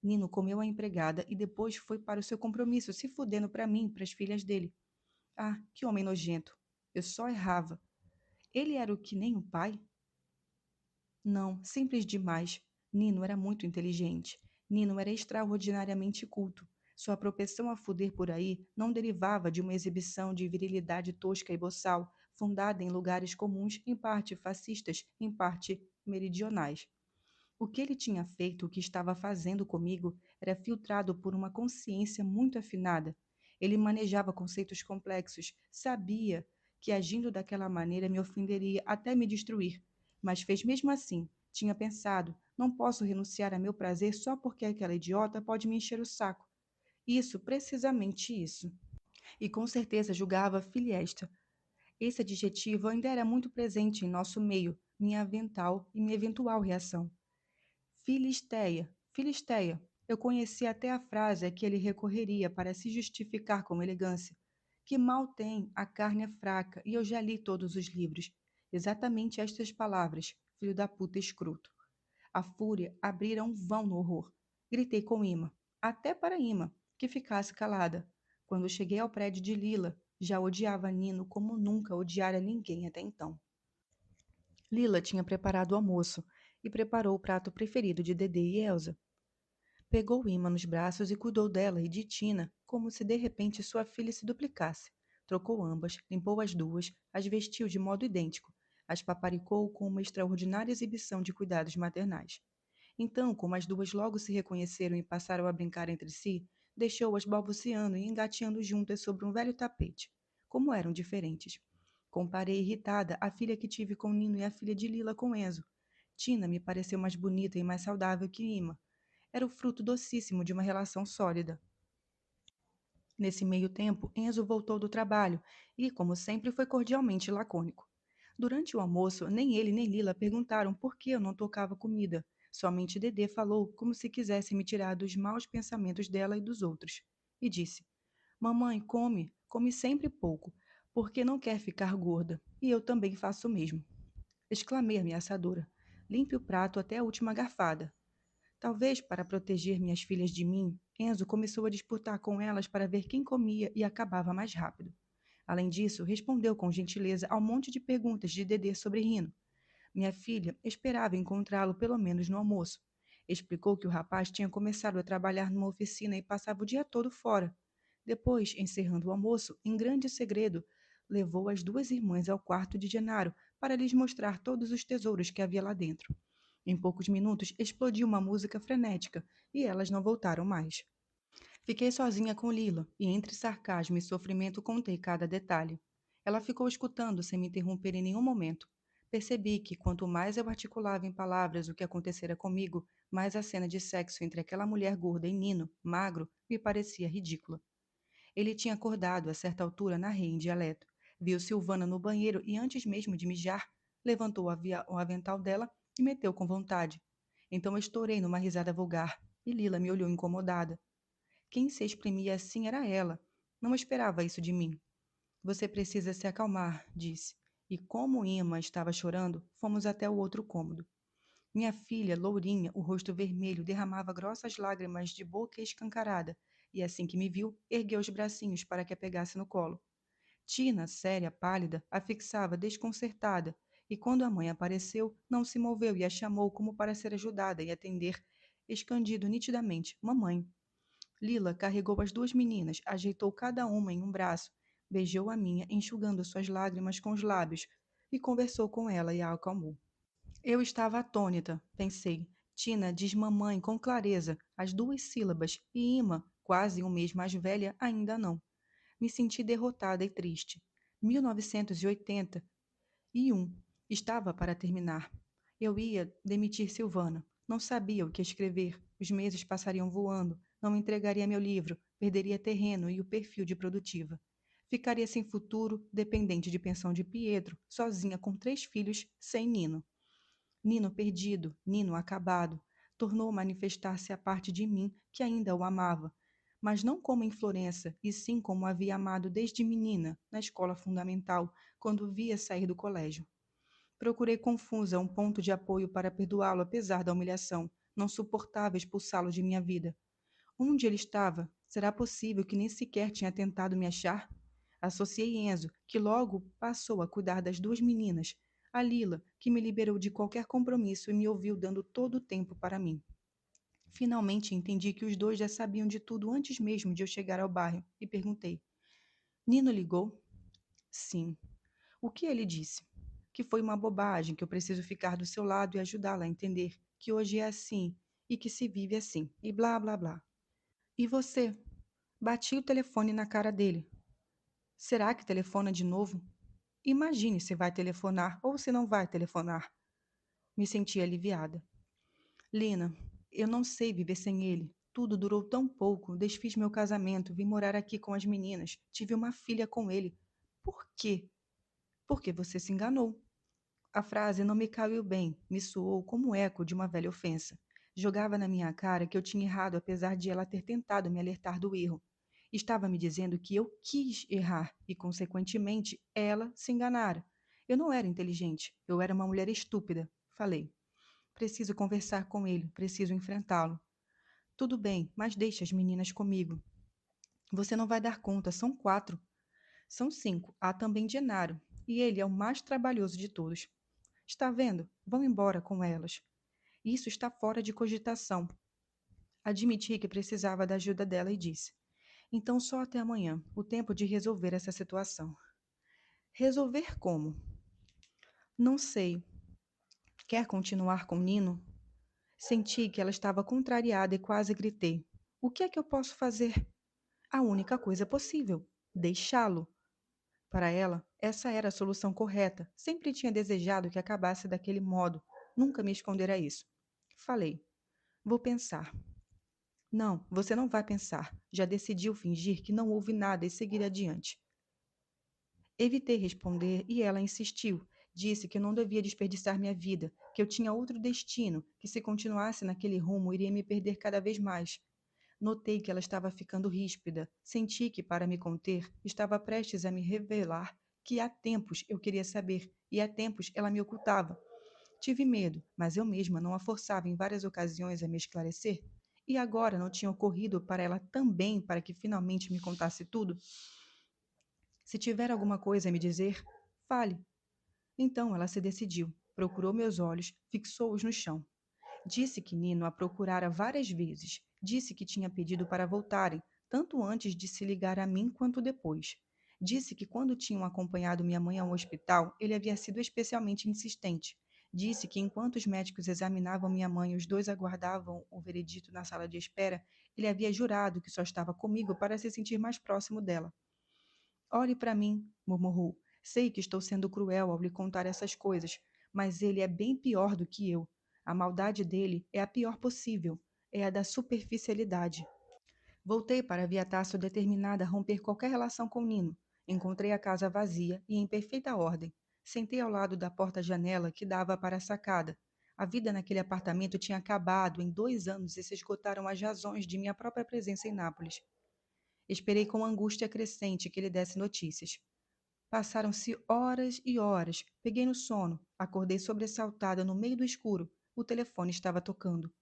Nino comeu a empregada e depois foi para o seu compromisso, se fudendo para mim e para as filhas dele. Ah, que homem nojento. Eu só errava. Ele era o que nem o pai? Não, simples demais. Nino era muito inteligente. Nino era extraordinariamente culto. Sua propensão a fuder por aí não derivava de uma exibição de virilidade tosca e boçal, fundada em lugares comuns, em parte fascistas, em parte meridionais. O que ele tinha feito, o que estava fazendo comigo, era filtrado por uma consciência muito afinada. Ele manejava conceitos complexos, sabia que agindo daquela maneira me ofenderia até me destruir, mas fez mesmo assim. Tinha pensado, não posso renunciar a meu prazer só porque aquela idiota pode me encher o saco. Isso, precisamente isso. E com certeza julgava filiesta. Esse adjetivo ainda era muito presente em nosso meio, minha eventual reação. Filisteia, Filisteia. Eu conhecia até a frase a que ele recorreria para se justificar com elegância. Que mal tem, a carne é fraca, e eu já li todos os livros. Exatamente estas palavras, filho da puta escroto. A fúria abrira um vão no horror. Gritei com Ima, até para Ima, que ficasse calada. Quando cheguei ao prédio de Lila, já odiava Nino como nunca odiara ninguém até então. Lila tinha preparado o almoço e preparou o prato preferido de Dedê e Elsa. Pegou Ima nos braços e cuidou dela e de Tina, como se de repente sua filha se duplicasse. Trocou ambas, limpou as duas, as vestiu de modo idêntico, as paparicou com uma extraordinária exibição de cuidados maternais. Então, como as duas logo se reconheceram e passaram a brincar entre si, deixou-as balbuciando e engateando juntas sobre um velho tapete. Como eram diferentes. Comparei irritada a filha que tive com Nino e a filha de Lila com Enzo. Tina me pareceu mais bonita e mais saudável que Ima. Era o fruto docíssimo de uma relação sólida. Nesse meio tempo, Enzo voltou do trabalho e, como sempre, foi cordialmente lacônico. Durante o almoço, nem ele nem Lila perguntaram por que eu não tocava comida. Somente Dedê falou como se quisesse me tirar dos maus pensamentos dela e dos outros. E disse: Mamãe, come, come sempre pouco, porque não quer ficar gorda. E eu também faço o mesmo. Exclamei ameaçadora. Limpe o prato até a última garfada. Talvez para proteger minhas filhas de mim, Enzo começou a disputar com elas para ver quem comia e acabava mais rápido. Além disso, respondeu com gentileza a um monte de perguntas de Dedê sobre Rino. Minha filha esperava encontrá-lo pelo menos no almoço. Explicou que o rapaz tinha começado a trabalhar numa oficina e passava o dia todo fora. Depois, encerrando o almoço, em grande segredo, levou as duas irmãs ao quarto de Genaro para lhes mostrar todos os tesouros que havia lá dentro. Em poucos minutos, explodiu uma música frenética e elas não voltaram mais. Fiquei sozinha com Lila e, entre sarcasmo e sofrimento, contei cada detalhe. Ela ficou escutando sem me interromper em nenhum momento. Percebi que, quanto mais eu articulava em palavras o que acontecera comigo, mais a cena de sexo entre aquela mulher gorda e Nino, magro, me parecia ridícula. Ele tinha acordado, a certa altura, na rei em dialeto. Viu Silvana no banheiro e, antes mesmo de mijar, levantou o avental dela e meteu com vontade. Então eu estourei numa risada vulgar e Lila me olhou incomodada. Quem se exprimia assim era ela. Não esperava isso de mim. Você precisa se acalmar, disse. E como Ima estava chorando, fomos até o outro cômodo. Minha filha, lourinha, o rosto vermelho, derramava grossas lágrimas de boca escancarada, e assim que me viu, ergueu os bracinhos para que a pegasse no colo. Tina, séria, pálida, a fixava desconcertada, e quando a mãe apareceu, não se moveu e a chamou como para ser ajudada e atender, escandido nitidamente: Mamãe. Lila carregou as duas meninas, ajeitou cada uma em um braço, beijou a minha, enxugando suas lágrimas com os lábios, e conversou com ela e a acalmou. Eu estava atônita, pensei. Tina diz mamãe com clareza, as duas sílabas, e Ima, quase um mês mais velha, ainda não. Me senti derrotada e triste. 1981 estava para terminar. Eu ia demitir Silvana. Não sabia o que escrever. Os meses passariam voando. Não entregaria meu livro. Perderia terreno e o perfil de produtiva. Ficaria sem futuro, dependente de pensão de Pietro, sozinha com 3 filhos, sem Nino. Nino perdido, Nino acabado, tornou manifestar-se a parte de mim que ainda o amava, mas não como em Florença, e sim como havia amado desde menina, na escola fundamental, quando o via sair do colégio. Procurei confusa um ponto de apoio para perdoá-lo apesar da humilhação. Não suportava expulsá-lo de minha vida. Onde ele estava? Será possível que nem sequer tinha tentado me achar? Associei Enzo, que logo passou a cuidar das duas meninas, a Lila, que me liberou de qualquer compromisso e me ouviu dando todo o tempo para mim. Finalmente entendi que os dois já sabiam de tudo antes mesmo de eu chegar ao bairro e perguntei: Nino ligou? Sim. O que ele disse? Que foi uma bobagem, que eu preciso ficar do seu lado e ajudá-la a entender que hoje é assim e que se vive assim, e blá blá blá. E você? Bati o telefone na cara dele. Será que telefona de novo? Imagine se vai telefonar ou se não vai telefonar. Me senti aliviada. Lina, eu não sei viver sem ele. Tudo durou tão pouco. Desfiz meu casamento, vim morar aqui com as meninas. Tive uma filha com ele. Por quê? Porque você se enganou. A frase não me caiu bem, me soou como o eco de uma velha ofensa. Jogava na minha cara que eu tinha errado apesar de ela ter tentado me alertar do erro. Estava me dizendo que eu quis errar e, consequentemente, ela se enganara. Eu não era inteligente, eu era uma mulher estúpida. Falei. Preciso conversar com ele, preciso enfrentá-lo. Tudo bem, mas deixe as meninas comigo. Você não vai dar conta, são 4. São 5. Há também Genaro, e ele é o mais trabalhoso de todos. Está vendo? Vão embora com elas. Isso está fora de cogitação. Admiti que precisava da ajuda dela e disse: Então só até amanhã, o tempo de resolver essa situação. Resolver como? Não sei. Quer continuar com Nino? Senti que ela estava contrariada e quase gritei. O que é que eu posso fazer? A única coisa possível: deixá-lo. Para ela, essa era a solução correta. Sempre tinha desejado que acabasse daquele modo. Nunca me escondera isso. Falei: Vou pensar. Não, você não vai pensar. Já decidiu fingir que não houve nada e seguir adiante. Evitei responder e ela insistiu. Disse que eu não devia desperdiçar minha vida, que eu tinha outro destino, que se continuasse naquele rumo iria me perder cada vez mais. Notei que ela estava ficando ríspida. Senti que, para me conter, estava prestes a me revelar que há tempos eu queria saber e há tempos ela me ocultava. Tive medo, mas eu mesma não a forçava em várias ocasiões a me esclarecer. E agora não tinha ocorrido para ela também para que finalmente me contasse tudo? Se tiver alguma coisa a me dizer, fale. Então ela se decidiu, procurou meus olhos, fixou-os no chão. Disse que Nino a procurara várias vezes. Disse que tinha pedido para voltarem, tanto antes de se ligar a mim quanto depois. Disse que quando tinham acompanhado minha mãe ao hospital, ele havia sido especialmente insistente. Disse que enquanto os médicos examinavam minha mãe e os dois aguardavam o veredito na sala de espera, ele havia jurado que só estava comigo para se sentir mais próximo dela. Olhe para mim, murmurou. Sei que estou sendo cruel ao lhe contar essas coisas, mas ele é bem pior do que eu. A maldade dele é a pior possível, é a da superficialidade. Voltei para Viatácio determinada a romper qualquer relação com Nino. Encontrei a casa vazia e em perfeita ordem. Sentei ao lado da porta-janela que dava para a sacada. A vida naquele apartamento tinha acabado em 2 anos e se esgotaram as razões de minha própria presença em Nápoles. Esperei com angústia crescente que ele desse notícias. Passaram-se horas e horas. Peguei no sono. Acordei sobressaltada no meio do escuro. O telefone estava tocando.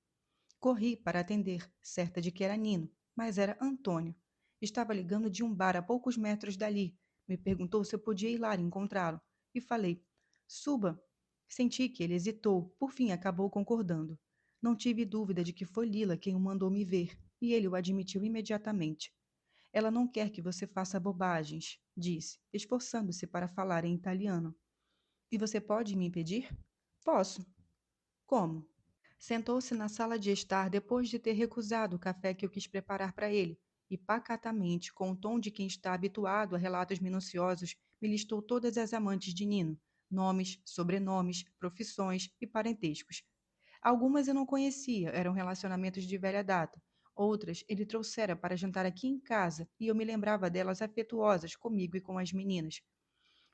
Corri para atender, certa de que era Nino, mas era Antônio. Estava ligando de um bar a poucos metros dali. Me perguntou se eu podia ir lá encontrá-lo. E falei: Suba. Senti que ele hesitou. Por fim, acabou concordando. Não tive dúvida de que foi Lila quem o mandou me ver, e ele o admitiu imediatamente. Ela não quer que você faça bobagens, disse, esforçando-se para falar em italiano. E você pode me impedir? Posso. Como? Sentou-se na sala de estar depois de ter recusado o café que eu quis preparar para ele, e pacatamente, com o tom de quem está habituado a relatos minuciosos, me listou todas as amantes de Nino, nomes, sobrenomes, profissões e parentescos. Algumas eu não conhecia, eram relacionamentos de velha data. Outras ele trouxera para jantar aqui em casa e eu me lembrava delas afetuosas comigo e com as meninas.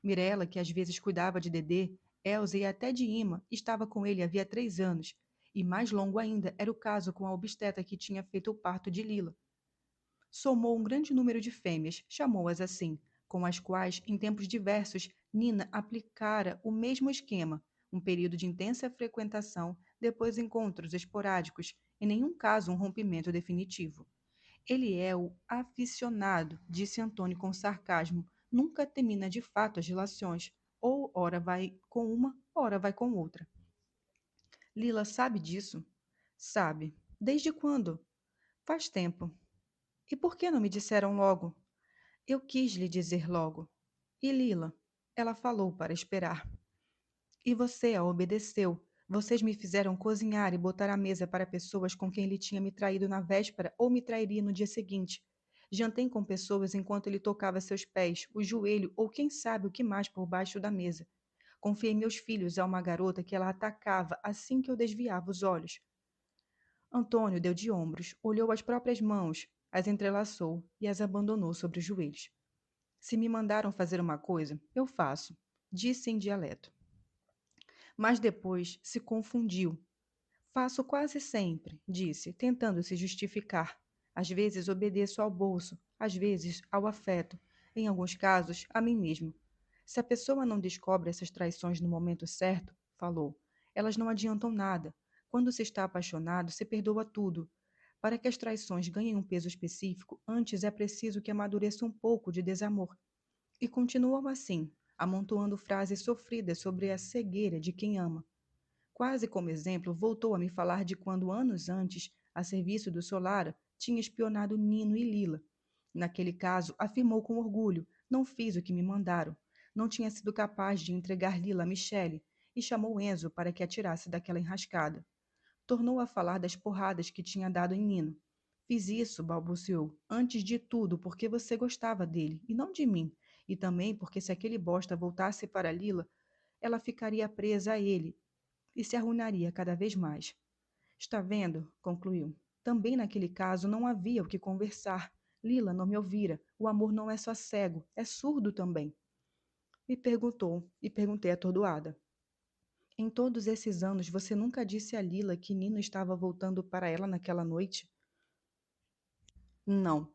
Mirella, que às vezes cuidava de Dedê, Elza e até de Ima, estava com ele havia 3 anos. E mais longo ainda era o caso com a obstetra que tinha feito o parto de Lila. Somou um grande número de fêmeas, chamou-as assim, com as quais, em tempos diversos, Nina aplicara o mesmo esquema, um período de intensa frequentação, depois encontros esporádicos, em nenhum caso um rompimento definitivo. Ele é o aficionado, disse Antônio com sarcasmo. Nunca termina de fato as relações. Ou ora vai com uma, ora vai com outra. Lila sabe disso? Sabe. Desde quando? Faz tempo. E por que não me disseram logo? Eu quis lhe dizer logo. E Lila? Ela falou para esperar. E você a obedeceu. Vocês me fizeram cozinhar e botar à mesa para pessoas com quem ele tinha me traído na véspera ou me trairia no dia seguinte. Jantei com pessoas enquanto ele tocava seus pés, o joelho ou quem sabe o que mais por baixo da mesa. Confiei meus filhos a uma garota que ela atacava assim que eu desviava os olhos. Antônio deu de ombros, olhou as próprias mãos, as entrelaçou e as abandonou sobre os joelhos. Se me mandaram fazer uma coisa, eu faço, disse em dialeto. Mas depois se confundiu. Faço quase sempre, disse, tentando se justificar. Às vezes obedeço ao bolso, às vezes ao afeto, em alguns casos, a mim mesmo. Se a pessoa não descobre essas traições no momento certo, falou, elas não adiantam nada. Quando se está apaixonado, se perdoa tudo. Para que as traições ganhem um peso específico, antes é preciso que amadureça um pouco de desamor. E continuou assim, amontoando frases sofridas sobre a cegueira de quem ama. Quase como exemplo, voltou a me falar de quando, anos antes, a serviço do Solara, tinha espionado Nino e Lila. Naquele caso, afirmou com orgulho, não fiz o que me mandaram. Não tinha sido capaz de entregar Lila a Michele e chamou Enzo para que a tirasse daquela enrascada. Tornou a falar das porradas que tinha dado em Nino. Fiz isso, balbuciou, antes de tudo porque você gostava dele, e não de mim, e também porque se aquele bosta voltasse para Lila, ela ficaria presa a ele e se arruinaria cada vez mais. Está vendo? Concluiu. Também naquele caso não havia o que conversar. Lila não me ouvira. O amor não é só cego, é surdo também. Me perguntou, e perguntei atordoada. Em todos esses anos, você nunca disse a Lila que Nino estava voltando para ela naquela noite? Não,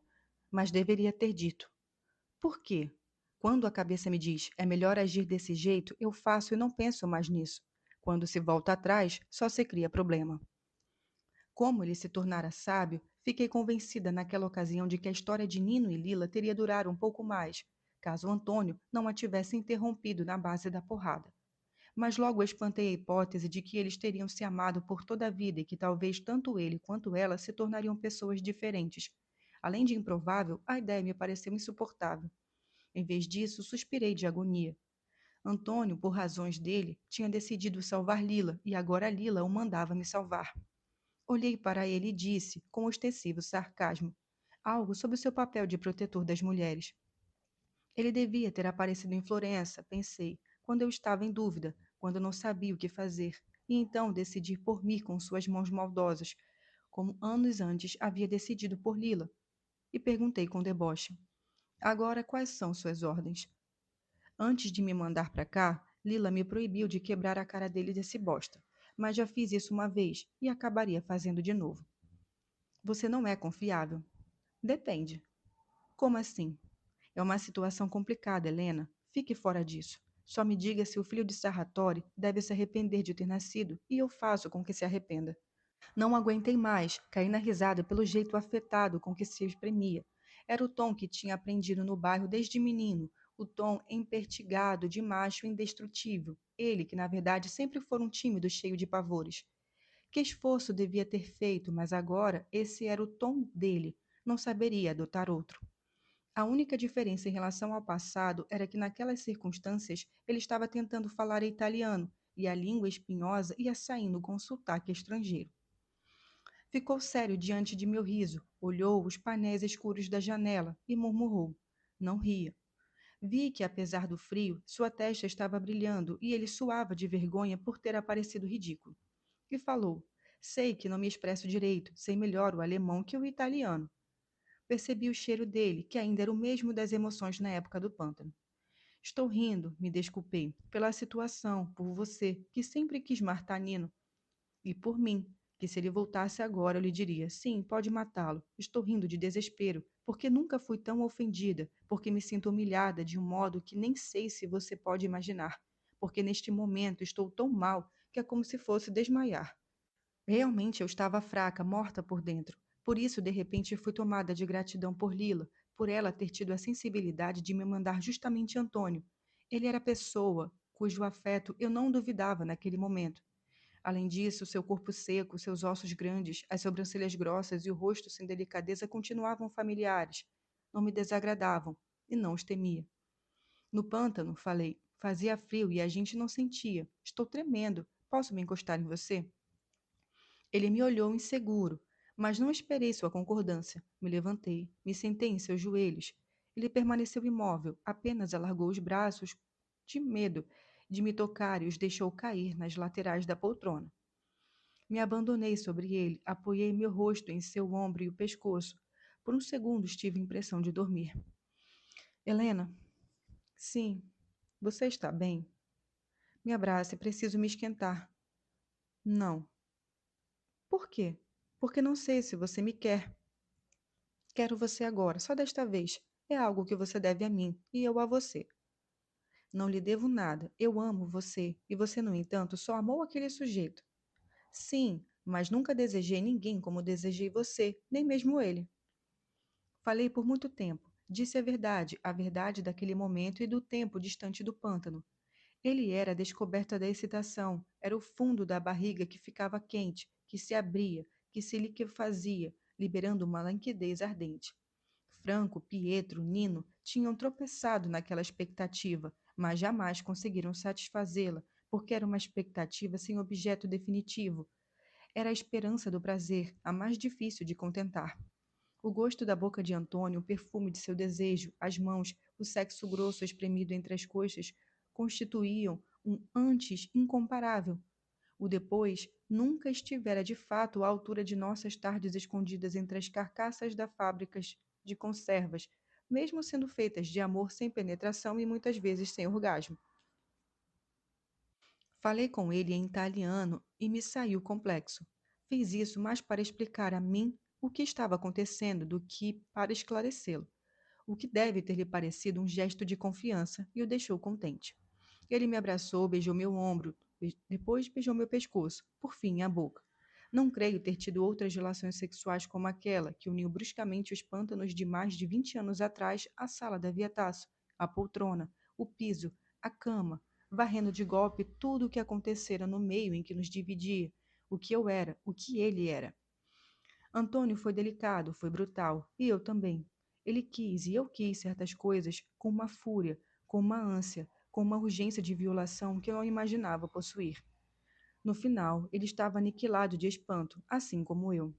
mas deveria ter dito. Por quê? Quando a cabeça me diz é melhor agir desse jeito, eu faço e não penso mais nisso. Quando se volta atrás, só se cria problema. Como ele se tornara sábio, fiquei convencida naquela ocasião de que a história de Nino e Lila teria durado um pouco mais. caso Antônio não a tivesse interrompido na base da porrada. Mas logo espantei a hipótese de que eles teriam se amado por toda a vida e que talvez tanto ele quanto ela se tornariam pessoas diferentes. Além de improvável, a ideia me pareceu insuportável. Em vez disso, suspirei de agonia. Antônio, por razões dele, tinha decidido salvar Lila e agora Lila o mandava me salvar. Olhei para ele e disse, com ostensivo sarcasmo, algo sobre o seu papel de protetor das mulheres. Ele devia ter aparecido em Florença, pensei, quando eu estava em dúvida, quando não sabia o que fazer, e então decidir por mim com suas mãos maldosas, como anos antes havia decidido por Lila. E perguntei com deboche: agora quais são suas ordens? Antes de me mandar para cá, Lila me proibiu de quebrar a cara dele desse bosta. Mas já fiz isso uma vez e acabaria fazendo de novo. Você não é confiável. Depende. Como assim? É uma situação complicada, Helena. Fique fora disso. Só me diga se o filho de Sarratori deve se arrepender de ter nascido e eu faço com que se arrependa. Não aguentei mais, caí na risada pelo jeito afetado com que se exprimia. Era o tom que tinha aprendido no bairro desde menino, o tom empertigado de macho indestrutível. Ele, que na verdade sempre fora um tímido cheio de pavores. Que esforço devia ter feito, mas agora esse era o tom dele. Não saberia adotar outro. A única diferença em relação ao passado era que naquelas circunstâncias ele estava tentando falar italiano e a língua espinhosa ia saindo com sotaque estrangeiro. Ficou sério diante de meu riso, olhou os painéis escuros da janela e murmurou. Não ria. Vi que, apesar do frio, sua testa estava brilhando e ele suava de vergonha por ter aparecido ridículo. E falou: sei que não me expresso direito, sei melhor o alemão que o italiano. Percebi o cheiro dele, que ainda era o mesmo das emoções na época do pântano. Estou rindo, me desculpei, pela situação, por você, que sempre quis matar Nino, e por mim, que se ele voltasse agora eu lhe diria, sim, pode matá-lo. Estou rindo de desespero, porque nunca fui tão ofendida, porque me sinto humilhada de um modo que nem sei se você pode imaginar, porque neste momento estou tão mal que é como se fosse desmaiar. Realmente eu estava fraca, morta por dentro. Por isso, de repente, fui tomada de gratidão por Lila, por ela ter tido a sensibilidade de me mandar justamente Antônio. Ele era a pessoa cujo afeto eu não duvidava naquele momento. Além disso, seu corpo seco, seus ossos grandes, as sobrancelhas grossas e o rosto sem delicadeza continuavam familiares. Não me desagradavam, e não os temia. No pântano, falei, fazia frio e a gente não sentia. Estou tremendo. Posso me encostar em você? Ele me olhou inseguro, mas não esperei sua concordância. Me levantei, me sentei em seus joelhos. Ele permaneceu imóvel, apenas alargou os braços, de medo de me tocar e os deixou cair nas laterais da poltrona. Me abandonei sobre ele, apoiei meu rosto em seu ombro e o pescoço. Por um segundo tive a impressão de dormir. Helena, sim, você está bem? Me abrace, preciso me esquentar. Não. Por quê? Porque não sei se você me quer. Quero você agora, só desta vez. É algo que você deve a mim e eu a você. Não lhe devo nada. Eu amo você e você, no entanto, só amou aquele sujeito. Sim, mas nunca desejei ninguém como desejei você, nem mesmo ele. Falei por muito tempo. Disse a verdade daquele momento e do tempo distante do pântano. Ele era a descoberta da excitação, era o fundo da barriga que ficava quente, que se abria, que se liquefazia, liberando uma lanquidez ardente. Franco, Pietro, Nino tinham tropeçado naquela expectativa, mas jamais conseguiram satisfazê-la, porque era uma expectativa sem objeto definitivo. Era a esperança do prazer, a mais difícil de contentar. O gosto da boca de Antônio, o perfume de seu desejo, as mãos, o sexo grosso espremido entre as coxas, constituíam um antes incomparável. O depois nunca estivera de fato à altura de nossas tardes escondidas entre as carcaças das fábricas de conservas, mesmo sendo feitas de amor sem penetração e muitas vezes sem orgasmo. Falei com ele em italiano e me saiu complexo. Fiz isso mais para explicar a mim o que estava acontecendo do que para esclarecê-lo, o que deve ter lhe parecido um gesto de confiança e o deixou contente. Ele me abraçou, beijou meu ombro, depois beijou meu pescoço, por fim a boca. Não creio ter tido outras relações sexuais como aquela que uniu bruscamente os pântanos de mais de 20 anos atrás à sala da Via Tasso, a poltrona, o piso, a cama, varrendo de golpe tudo o que acontecera no meio em que nos dividia, o que eu era, o que ele era. Antônio foi delicado, foi brutal, e eu também. Ele quis e eu quis certas coisas com uma fúria, com uma ânsia, com uma urgência de violação que eu não imaginava possuir. No final, ele estava aniquilado de espanto, assim como eu.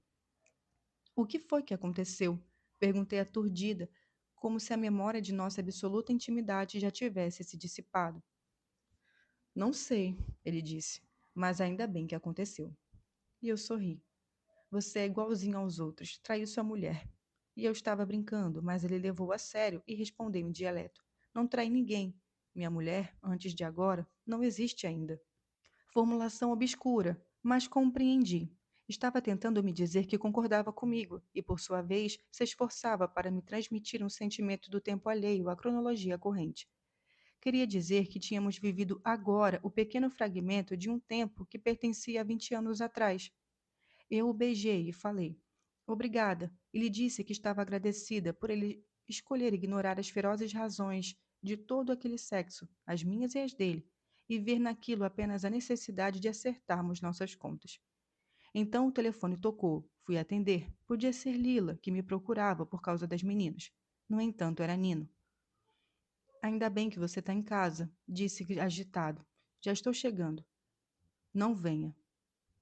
O que foi que aconteceu? Perguntei aturdida, como se a memória de nossa absoluta intimidade já tivesse se dissipado. Não sei, ele disse, mas ainda bem que aconteceu. E eu sorri. Você é igualzinho aos outros, traiu sua mulher. E eu estava brincando, mas ele levou a sério e respondeu em dialeto. Não traí ninguém. Minha mulher, antes de agora, não existe ainda. Formulação obscura, mas compreendi. Estava tentando me dizer que concordava comigo e, por sua vez, se esforçava para me transmitir um sentimento do tempo alheio à cronologia corrente. Queria dizer que tínhamos vivido agora o pequeno fragmento de um tempo que pertencia a 20 anos atrás. Eu o beijei e falei: Obrigada, e lhe disse que estava agradecida por ele escolher ignorar as ferozes razões de todo aquele sexo, as minhas e as dele, e ver naquilo apenas a necessidade de acertarmos nossas contas. Então o telefone tocou. Fui atender. Podia ser Lila, que me procurava por causa das meninas. No entanto, era Nino. Ainda bem que você está em casa, disse agitado. Já estou chegando. Não venha.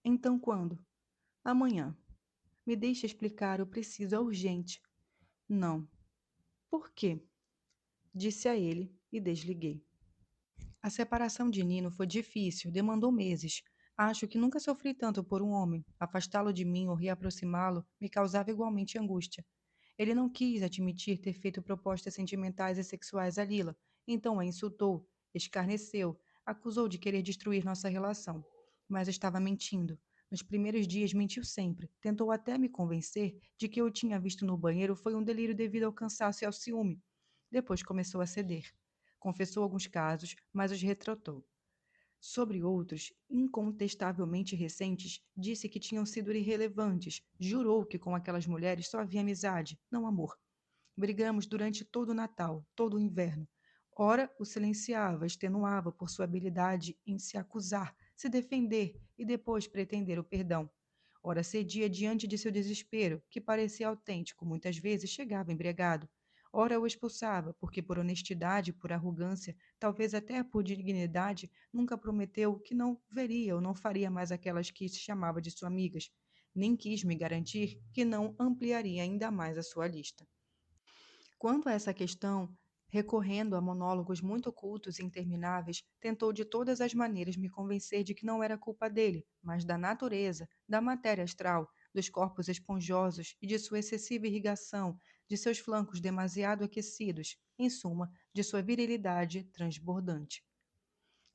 Então quando? Amanhã. Me deixe explicar, eu preciso, é urgente. Não. Por quê? Disse a ele e desliguei. A separação de Nino foi difícil, demandou meses. Acho que nunca sofri tanto por um homem. Afastá-lo de mim ou reaproximá-lo me causava igualmente angústia. Ele não quis admitir ter feito propostas sentimentais e sexuais a Lila, então a insultou, escarneceu, acusou de querer destruir nossa relação. Mas estava mentindo. Nos primeiros dias mentiu sempre. Tentou até me convencer de que eu tinha visto no banheiro foi um delírio devido ao cansaço e ao ciúme. Depois começou a ceder. Confessou alguns casos, mas os retratou. Sobre outros, incontestavelmente recentes, disse que tinham sido irrelevantes. Jurou que com aquelas mulheres só havia amizade, não amor. Brigamos durante todo o Natal, todo o inverno. Ora, o silenciava, extenuava por sua habilidade em se acusar, se defender e depois pretender o perdão. Ora, cedia diante de seu desespero, que parecia autêntico, muitas vezes chegava embriagado. Ora, o expulsava, porque por honestidade, por arrogância, talvez até por dignidade, nunca prometeu que não veria ou não faria mais aquelas que se chamava de suas amigas, nem quis me garantir que não ampliaria ainda mais a sua lista. Quanto a essa questão, recorrendo a monólogos muito cultos e intermináveis, tentou de todas as maneiras me convencer de que não era culpa dele, mas da natureza, da matéria astral, dos corpos esponjosos e de sua excessiva irrigação, de seus flancos demasiado aquecidos, em suma, de sua virilidade transbordante.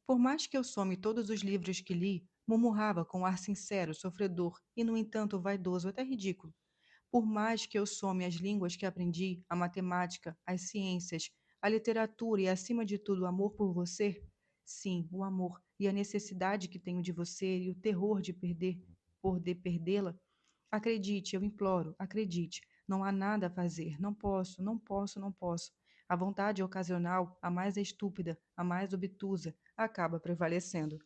Por mais que eu some todos os livros que li, murmurava com ar sincero, sofredor e, no entanto, vaidoso até ridículo. Por mais que eu some as línguas que aprendi, a matemática, as ciências, a literatura e, acima de tudo, o amor por você, sim, o amor e a necessidade que tenho de você e o terror de perder, por de perdê-la, acredite, eu imploro, acredite, não há nada a fazer, não posso, não posso, não posso. A vontade ocasional, a mais estúpida, a mais obtusa, acaba prevalecendo.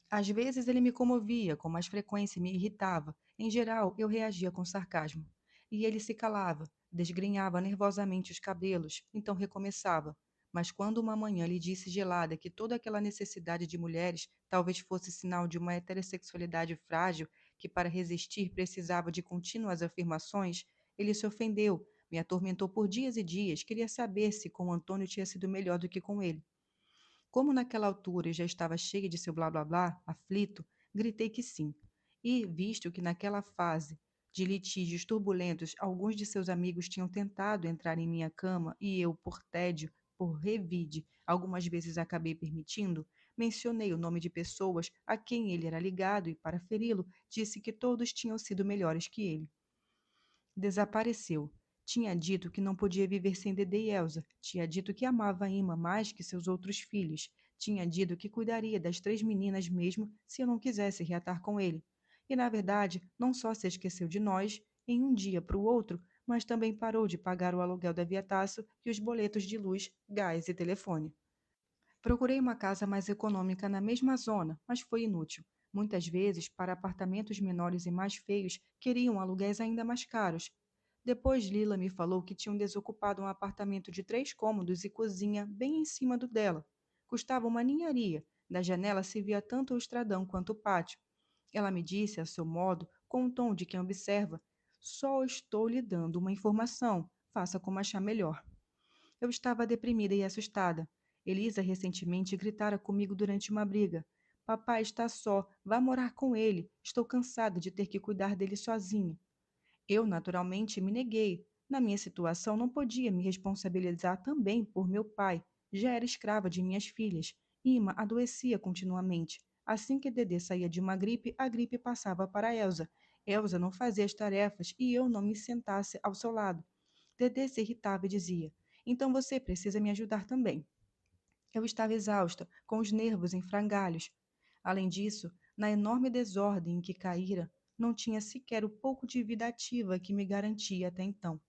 Às vezes ele me comovia, com mais frequência me irritava. Em geral, eu reagia com sarcasmo. E ele se calava, desgrenhava nervosamente os cabelos, então recomeçava. Mas quando uma manhã lhe disse gelada que toda aquela necessidade de mulheres talvez fosse sinal de uma heterossexualidade frágil que para resistir precisava de contínuas afirmações, ele se ofendeu, me atormentou por dias e dias, queria saber se com Antônio tinha sido melhor do que com ele. Como naquela altura eu já estava cheia de seu blá blá blá, aflito, gritei que sim. E, visto que naquela fase de litígios turbulentos alguns de seus amigos tinham tentado entrar em minha cama e eu, por tédio, por revide, algumas vezes acabei permitindo, mencionei o nome de pessoas a quem ele era ligado e, para feri-lo, disse que todos tinham sido melhores que ele. Desapareceu. Tinha dito que não podia viver sem Dedê e Elsa. Tinha dito que amava a Ima mais que seus outros filhos. Tinha dito que cuidaria das 3 meninas mesmo se eu não quisesse reatar com ele. E, na verdade, não só se esqueceu de nós, em um dia para o outro, mas também parou de pagar o aluguel da Vietaço e os boletos de luz, gás e telefone. Procurei uma casa mais econômica na mesma zona, mas foi inútil. Muitas vezes, para apartamentos menores e mais feios, queriam aluguéis ainda mais caros. Depois, Lila me falou que tinham desocupado um apartamento de 3 cômodos e cozinha bem em cima do dela. Custava uma ninharia. Da janela se via tanto o estradão quanto o pátio. Ela me disse, a seu modo, com o tom de quem observa: Só estou lhe dando uma informação. Faça como achar melhor. Eu estava deprimida e assustada. Elisa recentemente gritara comigo durante uma briga. Papai está só, vá morar com ele. Estou cansada de ter que cuidar dele sozinha. Eu, naturalmente, me neguei. Na minha situação, não podia me responsabilizar também por meu pai. Já era escrava de minhas filhas. Ima adoecia continuamente. Assim que Dedê saía de uma gripe, a gripe passava para Elsa. Elsa não fazia as tarefas e eu não me sentasse ao seu lado. Dedê se irritava e dizia: Então você precisa me ajudar também. Eu estava exausta, com os nervos em frangalhos. Além disso, na enorme desordem em que caíra, não tinha sequer o pouco de vida ativa que me garantia até então.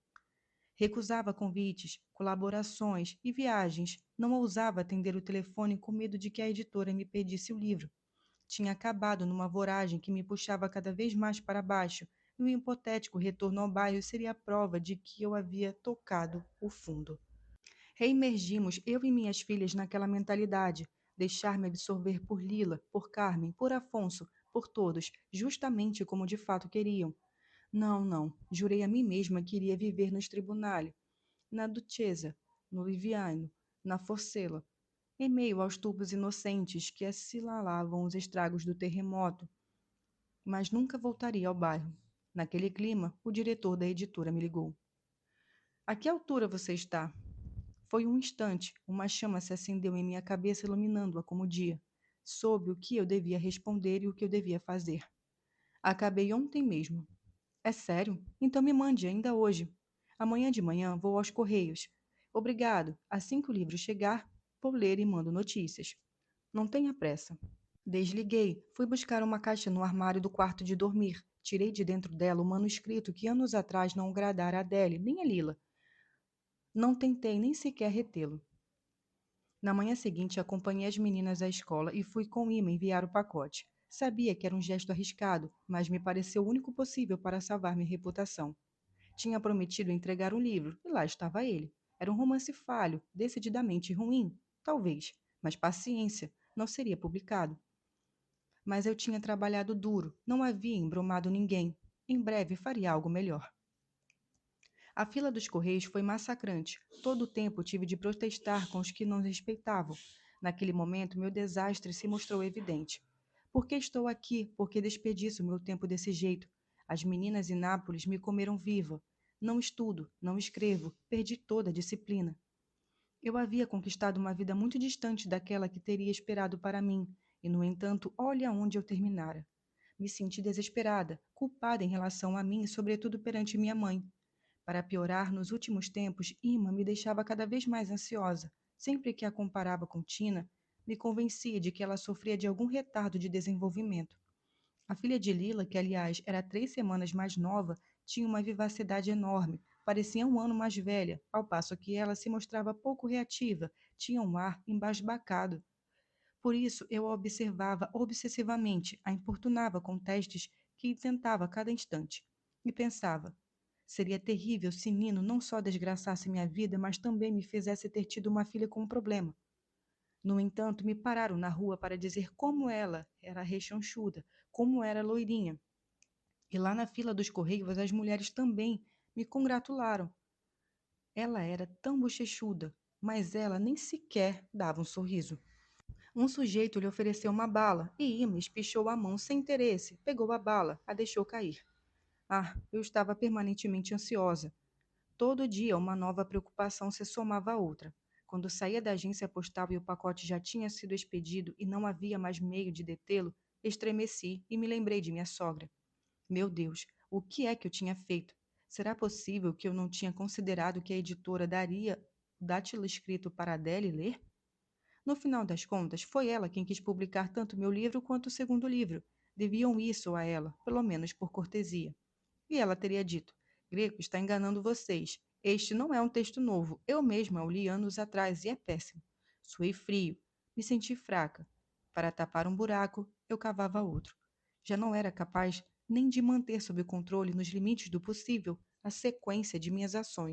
Recusava convites, colaborações e viagens. Não ousava atender o telefone com medo de que a editora me pedisse o livro. Tinha acabado numa voragem que me puxava cada vez mais para baixo, e o hipotético retorno ao bairro seria a prova de que eu havia tocado o fundo. Reemergimos, eu e minhas filhas, naquela mentalidade. Deixar-me absorver por Lila, por Carmen, por Afonso, por todos, justamente como de fato queriam. Não, não. Jurei a mim mesma que iria viver nos tribunais, na Duchesa, no Liviano, na Forcella, em meio aos tubos inocentes que assinalavam os estragos do terremoto, mas nunca voltaria ao bairro. Naquele clima, o diretor da editora me ligou. A que altura você está? Foi um instante, uma chama se acendeu em minha cabeça, iluminando-a como dia. Soube o que eu devia responder e o que eu devia fazer. Acabei ontem mesmo. É sério? Então me mande ainda hoje. Amanhã de manhã vou aos Correios. Obrigado. Assim que o livro chegar, vou ler e mando notícias. Não tenha pressa. Desliguei. Fui buscar uma caixa no armário do quarto de dormir. Tirei de dentro dela o manuscrito que anos atrás não agradara a Adele, nem a Lila. Não tentei nem sequer retê-lo. Na manhã seguinte, acompanhei as meninas à escola e fui com Ima enviar o pacote. Sabia que era um gesto arriscado, mas me pareceu o único possível para salvar minha reputação. Tinha prometido entregar um livro, e lá estava ele. Era um romance falho, decididamente ruim, talvez, mas paciência, não seria publicado. Mas eu tinha trabalhado duro, não havia embromado ninguém. Em breve faria algo melhor. A fila dos Correios foi massacrante. Todo o tempo tive de protestar com os que não respeitavam. Naquele momento, meu desastre se mostrou evidente. Por que estou aqui? Por que desperdiço meu tempo desse jeito? As meninas em Nápoles me comeram viva. Não estudo, não escrevo, perdi toda a disciplina. Eu havia conquistado uma vida muito distante daquela que teria esperado para mim, e, no entanto, olha onde eu terminara. Me senti desesperada, culpada em relação a mim e, sobretudo, perante minha mãe. Para piorar, nos últimos tempos, Ima me deixava cada vez mais ansiosa. Sempre que a comparava com Tina, me convencia de que ela sofria de algum retardo de desenvolvimento. A filha de Lila, que aliás era 3 semanas mais nova, tinha uma vivacidade enorme, parecia um ano mais velha, ao passo que ela se mostrava pouco reativa, tinha um ar embasbacado. Por isso eu a observava obsessivamente, a importunava com testes que tentava a cada instante. E pensava, seria terrível se Nino não só desgraçasse minha vida, mas também me fizesse ter tido uma filha com um problema. No entanto, me pararam na rua para dizer como ela era rechonchuda, como era loirinha. E lá na fila dos Correios, as mulheres também me congratularam. Ela era tão bochechuda, mas ela nem sequer dava um sorriso. Um sujeito lhe ofereceu uma bala e Ima espichou a mão sem interesse, pegou a bala, a deixou cair. Ah, eu estava permanentemente ansiosa. Todo dia uma nova preocupação se somava à outra. Quando saía da agência postal e o pacote já tinha sido expedido e não havia mais meio de detê-lo, estremeci e me lembrei de minha sogra. Meu Deus, o que é que eu tinha feito? Será possível que eu não tinha considerado que a editora daria o dátilo escrito para Adele ler? No final das contas, foi ela quem quis publicar tanto meu livro quanto o segundo livro. Deviam isso a ela, pelo menos por cortesia. E ela teria dito: Greco está enganando vocês. Este não é um texto novo. Eu mesma o li anos atrás e é péssimo. Suei frio. Me senti fraca. Para tapar um buraco, eu cavava outro. Já não era capaz nem de manter sob controle, nos limites do possível, a sequência de minhas ações.